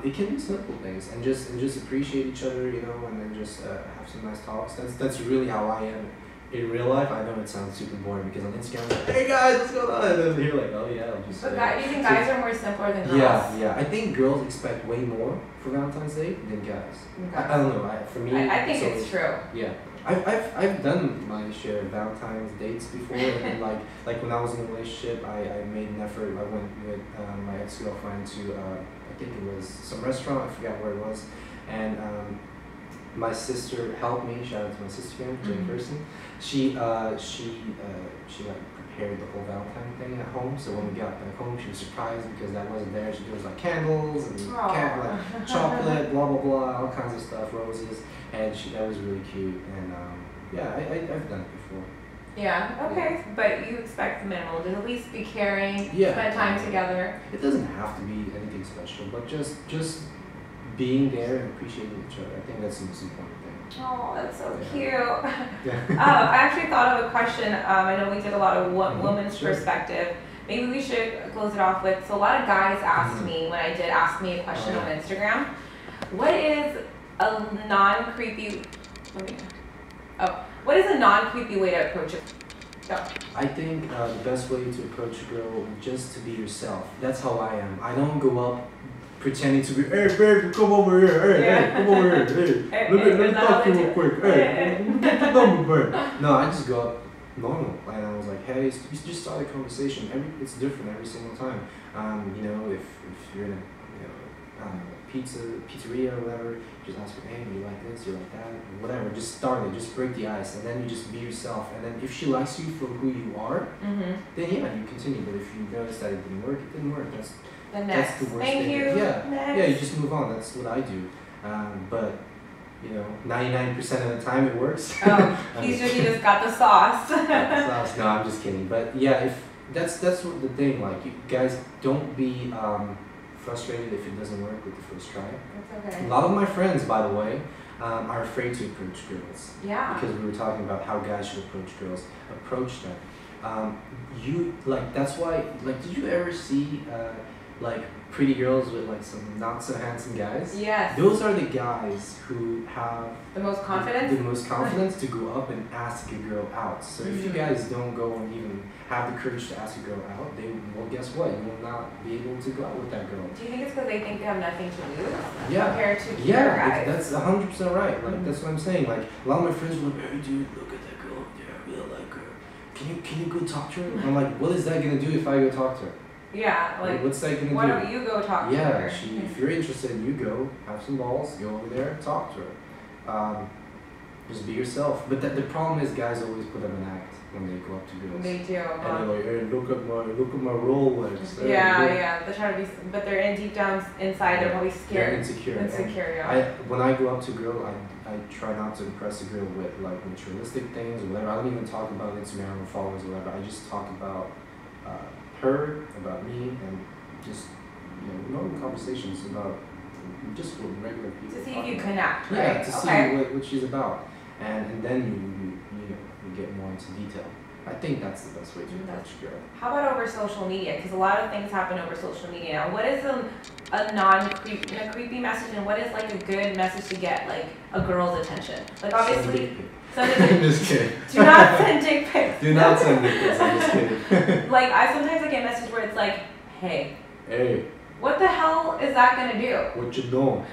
Speaker 2: it can be simple things, and just appreciate each other, and then just have some nice talks. That's really how I am. In real life, I know it sounds super boring because on Instagram, I'm like, hey guys, what's going on? And then you're like, oh yeah, I'll just.
Speaker 1: So do you think guys are more simpler than girls?
Speaker 2: Yeah. I think girls expect way more for Valentine's Day than guys.
Speaker 1: Okay.
Speaker 2: I don't know. For me,
Speaker 1: I think it's true.
Speaker 2: Yeah, I've done my share of Valentine's dates before, and then like when I was in a relationship, I made an effort. I went with my ex-girlfriend to I think it was some restaurant. I forgot where it was, and my sister helped me. Shout out to my sister again, Jane Person. She prepared the whole Valentine thing at home. So when we got back home, she was surprised because that wasn't there. There was like candles and chocolate, blah blah blah, all kinds of stuff, roses, and that was really cute. And I've done it before.
Speaker 1: Yeah. Okay. But you expect the minimal, to at least be caring,
Speaker 2: Yeah.
Speaker 1: spend time together.
Speaker 2: It doesn't have to be anything special, but just being there and appreciating each other. I think that's the most important thing.
Speaker 1: Oh, that's so cute.
Speaker 2: Yeah.
Speaker 1: I actually thought of a question. I know we did a lot of women's
Speaker 2: Sure.
Speaker 1: perspective. Maybe we should close it off with, so a lot of guys asked me, when I did ask me a question on Instagram, what is a non-creepy way to approach it? Go.
Speaker 2: I think the best way to approach a girl is just to be yourself. That's how I am. I don't go up pretending to be, hey baby, come over here, hey, come over here, hey, let me talk to you real quick, hey, get the number, babe. No, I just go up normal, and I was like, hey, you just start a conversation. It's different every single time. If you're in a pizzeria or whatever, just ask her, hey, you like this, you like that, whatever. Just start it, just break the ice, and then you just be yourself. And then if she likes you for who you are, then yeah, you continue. But if you notice that it didn't work, it didn't work. That's the worst
Speaker 1: Thank
Speaker 2: thing.
Speaker 1: you.
Speaker 2: Yeah,
Speaker 1: Next.
Speaker 2: yeah, you just move on. That's what I do. But 99% of the time it works.
Speaker 1: Oh, he just got the sauce.
Speaker 2: No, I'm just kidding. But yeah, if that's what the thing. Like, you guys, don't be frustrated if it doesn't work with the first try.
Speaker 1: That's okay.
Speaker 2: A lot of my friends, by the way, are afraid to approach girls.
Speaker 1: Yeah.
Speaker 2: Because we were talking about how guys should approach girls. Approach them. That's why. Did you ever see pretty girls with some not so handsome guys?
Speaker 1: Yes.
Speaker 2: Those are the guys who have
Speaker 1: The most confidence?
Speaker 2: the most confidence to go up and ask a girl out. So if you guys don't go and even have the courage to ask a girl out, guess what? You will not be able to go out with that girl.
Speaker 1: Do you think it's because they think they have nothing to lose?
Speaker 2: Yeah.
Speaker 1: Compared to
Speaker 2: Yeah,
Speaker 1: guys?
Speaker 2: that's 100% right. That's what I'm saying. A lot of my friends were like, hey dude, look at that girl. Yeah, I really like her. Can you go talk to her? I'm like, what is that gonna do if I go talk to her?
Speaker 1: Yeah,
Speaker 2: what's that gonna do?
Speaker 1: Why don't you go talk to her?
Speaker 2: Yeah, if you're interested, you go, have some balls, go over there, talk to her. Just be yourself. But the problem is, guys always put up an act when they go up to girls.
Speaker 1: They do.
Speaker 2: And they're like, hey, look at my Rolex.
Speaker 1: Yeah. They try to be, but they're deep down inside. They're probably scared.
Speaker 2: They're insecure.
Speaker 1: Yeah.
Speaker 2: When I go up to a girl, I try not to impress a girl with materialistic things or whatever. I don't even talk about Instagram or followers or whatever. I just talk about her, about me, and just normal conversations about just regular people.
Speaker 1: To see if
Speaker 2: talking
Speaker 1: you
Speaker 2: about-
Speaker 1: connect,
Speaker 2: Yeah,
Speaker 1: right?
Speaker 2: to
Speaker 1: Okay.
Speaker 2: see what she's about, and then you get more into detail. I think that's the best way to approach a girl.
Speaker 1: How about over social media? Because a lot of things happen over social media now. What is a creepy message, and what is like a good message to get like a girl's attention? Like obviously,
Speaker 2: Send dick pic.
Speaker 1: send
Speaker 2: Just kidding.
Speaker 1: do not send dick pics.
Speaker 2: Do not send dick pics. I'm just kidding.
Speaker 1: Like sometimes I get messages where it's like, hey,
Speaker 2: Hey,
Speaker 1: what the hell is that gonna do?
Speaker 2: what you doing?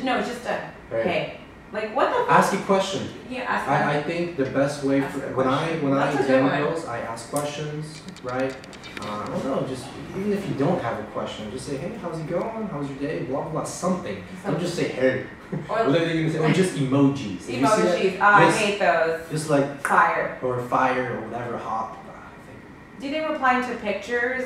Speaker 1: No, just a hey. Like what the fuck?
Speaker 2: Ask a question.
Speaker 1: Yeah, ask
Speaker 2: I think the best way
Speaker 1: Ask
Speaker 2: for
Speaker 1: a
Speaker 2: when I
Speaker 1: That's a good
Speaker 2: DM
Speaker 1: one.
Speaker 2: girls, I ask questions, right? I don't know, just even if you don't have a question, just say, hey, how's it going? How's your day? Blah blah blah, something. Don't just say hey.
Speaker 1: Or
Speaker 2: What are they gonna say? Or just emojis. If you see that,
Speaker 1: emojis. I
Speaker 2: just-
Speaker 1: hate those.
Speaker 2: Just like
Speaker 1: Fire.
Speaker 2: or fire or whatever, hot.
Speaker 1: Do you think replying to pictures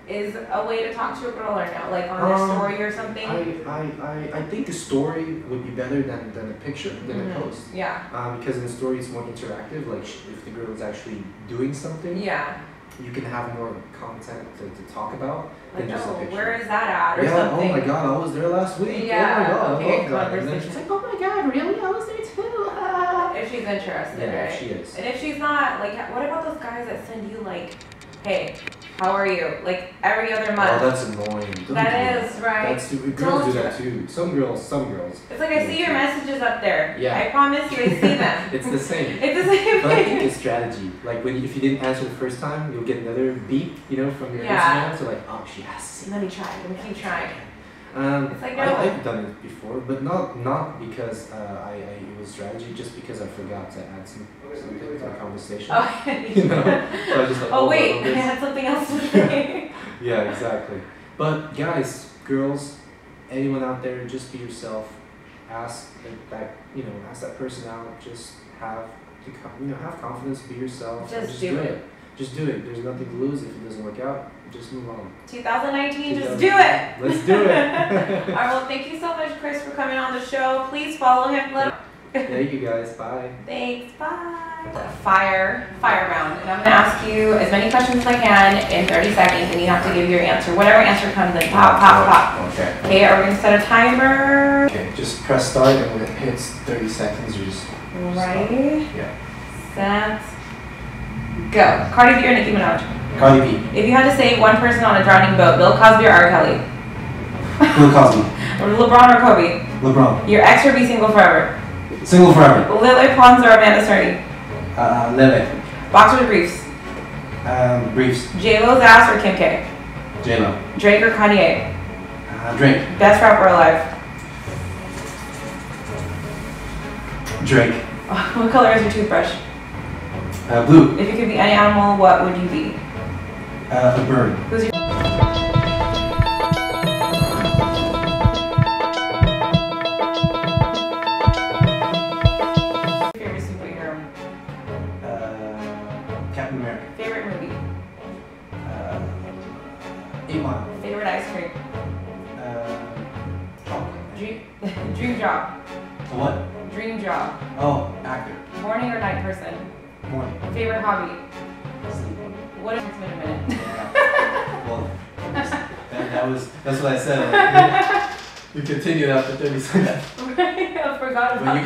Speaker 1: is a way to talk to a girl or no? Like on their story or something?
Speaker 2: I think a story would be better than a picture, than a post.
Speaker 1: Yeah.
Speaker 2: Because in the story it's more interactive. Like if the girl is actually doing something,
Speaker 1: Yeah.
Speaker 2: you can have more content to talk about
Speaker 1: Like,
Speaker 2: than just a
Speaker 1: oh,
Speaker 2: picture.
Speaker 1: where is that at? Or
Speaker 2: Yeah,
Speaker 1: something.
Speaker 2: oh my god, I was there last week.
Speaker 1: Yeah,
Speaker 2: Oh my god,
Speaker 1: okay,
Speaker 2: I love that. And then
Speaker 1: conversation.
Speaker 2: she's like, oh my god, really? I was there too. Ah.
Speaker 1: If she's interested,
Speaker 2: Yeah,
Speaker 1: right?
Speaker 2: she is.
Speaker 1: And if she's not, like, what about those guys that send you like, hey, how are you? Like every other
Speaker 2: Oh,
Speaker 1: month.
Speaker 2: that's annoying. Don't do
Speaker 1: That is right.
Speaker 2: That's girls
Speaker 1: Don't
Speaker 2: do
Speaker 1: do
Speaker 2: that too. Some girls.
Speaker 1: It's like I see your messages up there.
Speaker 2: Yeah.
Speaker 1: I promise you, I see them.
Speaker 2: It's the same.
Speaker 1: It's the same
Speaker 2: But I think
Speaker 1: thing.
Speaker 2: it's strategy. Like if you didn't answer the first time, you'll get another beep, from your
Speaker 1: Yeah.
Speaker 2: Instagram. So like, oh, she has.
Speaker 1: Let me try. Let me keep trying. It's like, no.
Speaker 2: I've done it before, but not because it was strategy. Just because I forgot to add something to the conversation.
Speaker 1: Oh,
Speaker 2: So I just like.
Speaker 1: oh wait, I
Speaker 2: this.
Speaker 1: had something else to say.
Speaker 2: Yeah, exactly. But guys, girls, anyone out there, just be yourself. Ask ask that person out. Just have have confidence. Be yourself. and
Speaker 1: Just do it.
Speaker 2: Just do it. There's nothing to lose if it doesn't work out. Just move on.
Speaker 1: 2019, just do it.
Speaker 2: Let's do it.
Speaker 1: All right, well, thank you so much, Chris, for coming on the show. Please follow him.
Speaker 2: Thank you guys. Bye.
Speaker 1: Thanks. Bye. Fire round, and I'm gonna ask you as many questions as I can in 30 seconds, and you have to give your answer. Whatever answer comes in, pop.
Speaker 2: Okay.
Speaker 1: Okay, are we gonna set a timer?
Speaker 2: Okay, just press start, and when it hits 30 seconds, you just
Speaker 1: Ready?
Speaker 2: Yeah.
Speaker 1: Set. Go. Cardi B or Nicki Minaj?
Speaker 2: Cardi B.
Speaker 1: If you had to save one person on a drowning boat, Bill Cosby or R. Kelly?
Speaker 2: Bill Cosby.
Speaker 1: Or LeBron or Kobe?
Speaker 2: LeBron.
Speaker 1: Your ex or be single forever?
Speaker 2: Single forever.
Speaker 1: Lily Pons or Amanda Cerny?
Speaker 2: Leve.
Speaker 1: Boxers or briefs?
Speaker 2: Briefs.
Speaker 1: J-Lo's ass or Kim K?
Speaker 2: J-Lo.
Speaker 1: Drake or Kanye?
Speaker 2: Drake.
Speaker 1: Best rapper alive?
Speaker 2: Drake.
Speaker 1: What color is your toothbrush?
Speaker 2: Blue.
Speaker 1: If you could be any animal, what would you be?
Speaker 2: A bird.
Speaker 1: Who's your favorite superhero?
Speaker 2: Captain America.
Speaker 1: Favorite movie?
Speaker 2: 8 Mile.
Speaker 1: Favorite ice cream?
Speaker 2: Chocolate.
Speaker 1: Dream job?
Speaker 2: What?
Speaker 1: Dream job.
Speaker 2: Oh, actor.
Speaker 1: Morning or night person?
Speaker 2: Morning.
Speaker 1: Favorite hobby?
Speaker 2: Sleep.
Speaker 1: What if it's been a minute?
Speaker 2: Yeah. Well, that's what I said. Like, you continued after 30 seconds.
Speaker 1: I forgot about
Speaker 2: But you